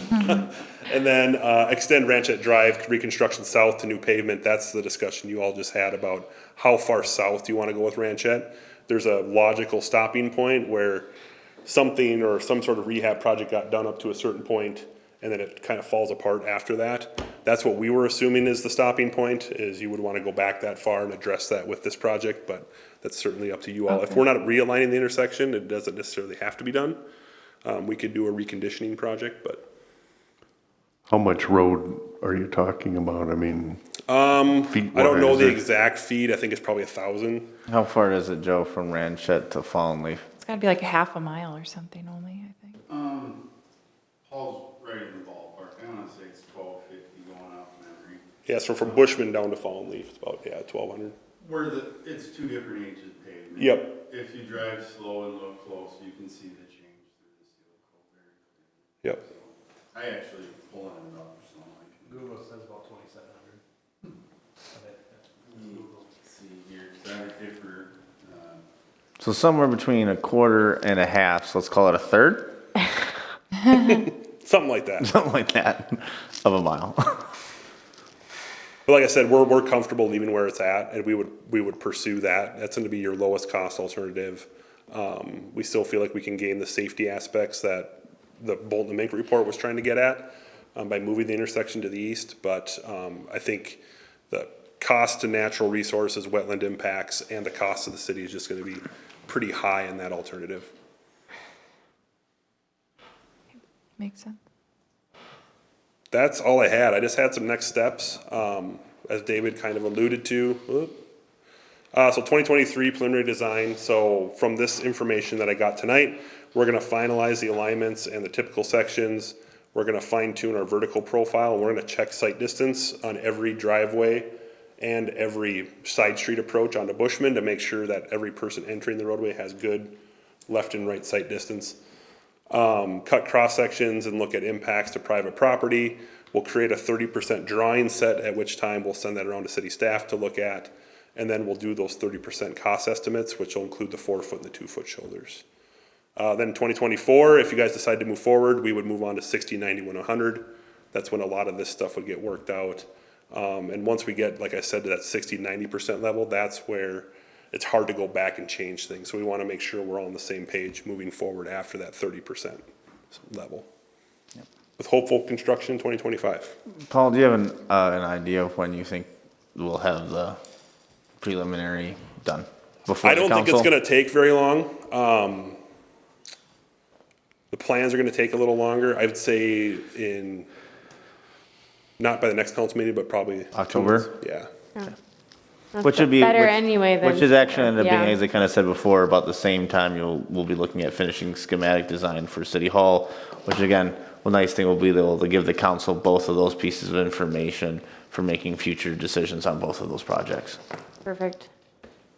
And then extend Ranchette Drive, reconstruction south to new pavement. That's the discussion you all just had about how far south you want to go with Ranchette. There's a logical stopping point where something or some sort of rehab project got done up to a certain point, and then it kind of falls apart after that. That's what we were assuming is the stopping point, is you would want to go back that far and address that with this project, but that's certainly up to you all. If we're not realigning the intersection, it doesn't necessarily have to be done. We could do a reconditioning project, but. How much road are you talking about? I mean, feet I don't know wise, the or- exact feet. I think it's probably 1,000. How far is it, Joe, from Ranchette to Fallen Leaf? It's gotta be like half a mile or something only, I think. Paul's right in the ballpark. I wanna say it's 1250 going off memory. Yeah, so from Bushman down to Fallen Leaf, it's about, 1,200. It's 2 different ages of pavement. Yep. If you drive slow and look close, you can see the change through the seal coat very clearly. Yep. I actually pulling it up, so I can. Google says about 2,700. See here, 'cause I would differ, So somewhere between a quarter and a half, so let's call it a third, Something like that. something like that, of a mile. But like I said, we're comfortable leaving where it's at, and we would pursue that. That's gonna be your lowest cost alternative. We still feel like we can gain the safety aspects that the Bolton and Mink report was trying to get at, by moving the intersection to the east, but, I think the cost to natural resources, wetland impacts, and the cost of the city is just gonna be pretty high in that alternative. Makes sense. That's all I had. I just had some next steps, as David kind of alluded to. So 2023 preliminary design. So from this information that I got tonight, we're gonna finalize the alignments and the typical sections. We're gonna fine tune our vertical profile, and we're gonna check site distance on every driveway and every side street approach onto Bushman to make sure that every person entering the roadway has good left and right site distance. Cut cross sections and look at impacts to private property. We'll create a 30% drawing set, at which time we'll send that around to city staff to look at. And then we'll do those 30% cost estimates, which will include the 4-foot and the 2-foot shoulders. Then 2024, if you guys decide to move forward, we would move on to 60, 90, 100. That's when a lot of this stuff would get worked out. And once we get, like I said, to that 60, 90% level, that's where it's hard to go back and change things. So we want to make sure we're all on the same page moving forward after that 30% level. With hopeful construction in 2025. Paul, do you have an idea of when you think we'll have the preliminary done? Before I the don't think it's council? gonna take very long. The plans are gonna take a little longer. I would say not by the next council meeting, but probably. 2 October? months. Yeah. That's Which would be. better which- anyway than. Which is actually ended up being, Yeah. as I kind of said before, about the same time we'll be looking at finishing schematic design for City Hall, which again, the nice thing will be able to give the council both of those pieces of information for making future decisions on both of those projects. Perfect.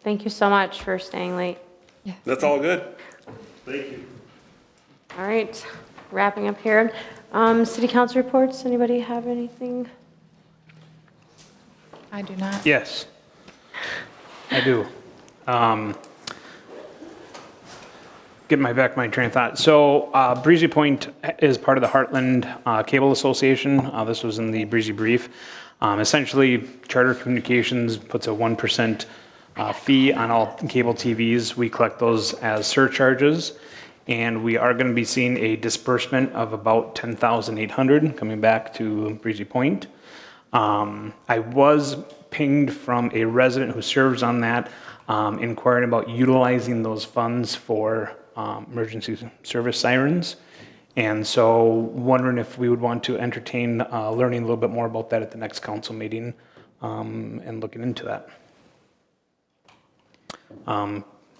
Thank you so much for staying late. That's all good. Thank you. All right, wrapping up here. City council reports, anybody have anything? I do not. Yes, I do. Get my train of thought. So Breezy Point is part of the Heartland Cable Association. This was in the Breezy Brief. Essentially, Charter Communications puts a 1% fee on all cable TVs. We collect those as surcharges. And we are going to be seeing a disbursement of about $10,800 coming back to Breezy Point. I was pinged from a resident who serves on that, inquiring about utilizing those funds for emergency service sirens. And so wondering if we would want to entertain learning a little bit more about that at the next council meeting and looking into that.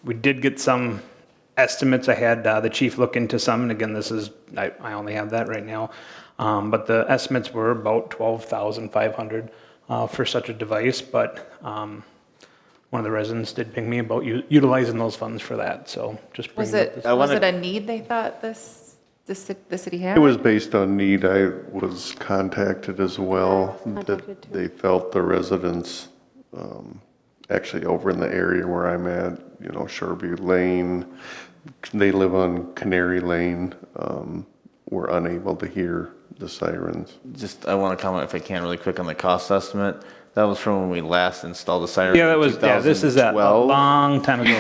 We did get some estimates. I had the chief look into some, and again, I only have that right now. But the estimates were about $12,500 for such a device, but one of the residents did ping me about utilizing those funds for that, so just Was bringing up it, this. was it a need they thought this the city have? It was based on need. I was contacted as well, Contacted that too. they felt the residents, actually over in the area where I'm at, Shoreview Lane, they live on Canary Lane, were unable to hear the sirens. Just, I want to comment if I can really quick on the cost estimate. That was from when we last installed the siren. Yeah, in this is a 2012. long time ago.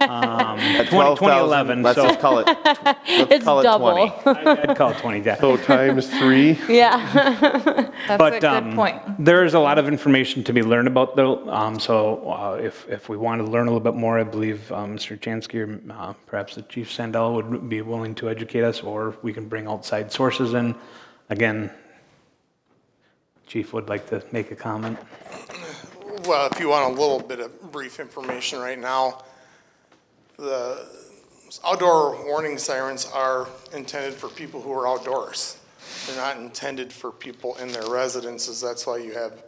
At 2011, 12,000, let's so just call it, let's It's call it double. 20. I'd call it 20, yeah. So times 3, Yeah. That's But a good point. there is a lot of information to be learned about though. So if we want to learn a little bit more, I believe Mr. Chansky or perhaps the Chief Sandell would be willing to educate us, or we can bring outside sources in. Again, Chief would like to make a comment. Well, if you want a little bit of brief information right now, the outdoor warning sirens are intended for people who are outdoors. They're not intended for people in their residences. That's why you have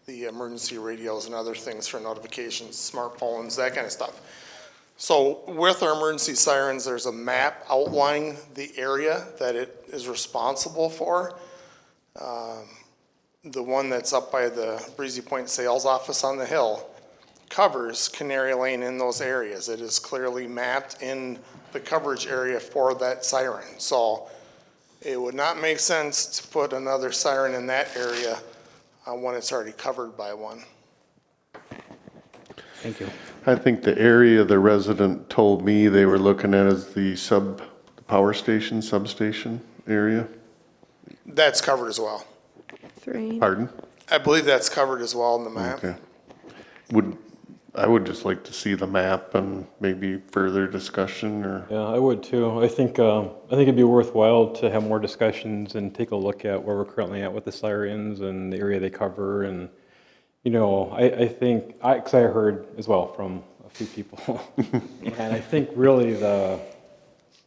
the emergency radios and other things for notifications, smartphones, that kind of stuff. So with our emergency sirens, there's a map outlining the area that it is responsible for. The one that's up by the Breezy Point sales office on the hill covers Canary Lane in those areas. It is clearly mapped in the coverage area for that siren. So it would not make sense to put another siren in that area when it's already covered by one. Thank you. I think the area the resident told me they were looking at is the power station, substation area. That's covered as well. 3. Pardon? I believe that's covered as well in the map. Okay. I would just like to see the map and maybe further discussion or. Yeah, I would too. I think it'd be worthwhile to have more discussions and take a look at where we're currently at with the sirens and the area they cover. And, I think, because I heard as well from a few people. And I think really the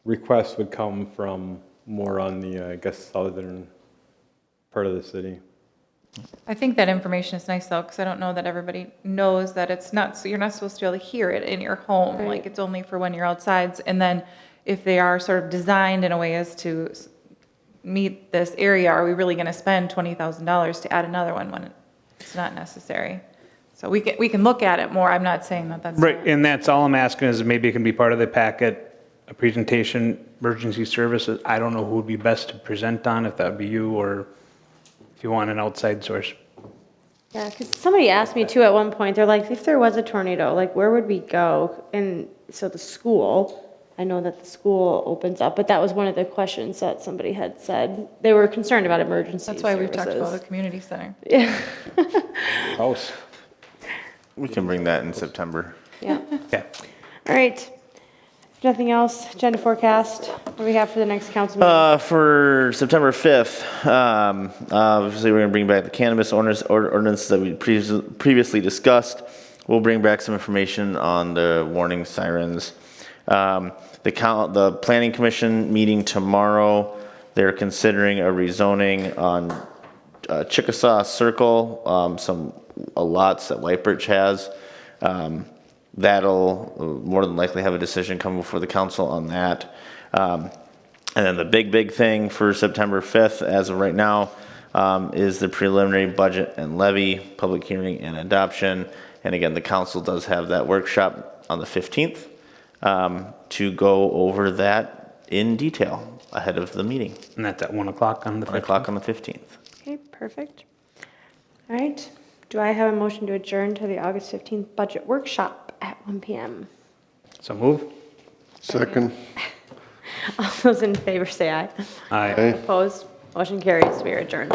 request would come from more on the, I guess, southern part of the city. I think that information is nice though, because I don't know that everybody knows that it's not, so you're not supposed to be able to hear it in your home. Right. Like it's only for when you're outside. And then if they are sort of designed in a way as to meet this area, are we really going to spend $20,000 to add another one when it's not necessary? So we can look at it more. I'm not saying that that's. Right, not- and that's all I'm asking is maybe it can be part of the packet, a presentation, emergency services. I don't know who would be best to present on, if that would be you or if you want an outside source. Yeah, because somebody asked me too at one point, they're like, if there was a tornado, like where would we go? And so the school, I know that the school opens up, but that was one of the questions that somebody had said. They were concerned about emergency That's why we've talked about a services. community center. Yeah, House. We can bring that in September. yeah. Okay. All right. If nothing else, agenda forecast, what do we have for the next council meeting? For September 5th, obviously, we're going to bring back the cannabis ordinances that we previously discussed. We'll bring back some information on the warning sirens. The Planning Commission meeting tomorrow, they're considering a rezoning on Chickasaw Circle, some lots that White Birch has. That'll more than likely have a decision come before the council on that. And then the big thing for September 5th, as of right now, is the preliminary budget and levy, public hearing and adoption. And again, the council does have that workshop on the 15th to go over that in detail ahead of the meeting, And that's at 1 o'clock on the 1 o'clock on the 15th. Okay, perfect. All right. Do I have a motion to adjourn to the August 15th budget workshop at 1 PM? So move. Second. All those in favor say aye. Aye. Okay. Opposed? Motion carries. We are adjourned.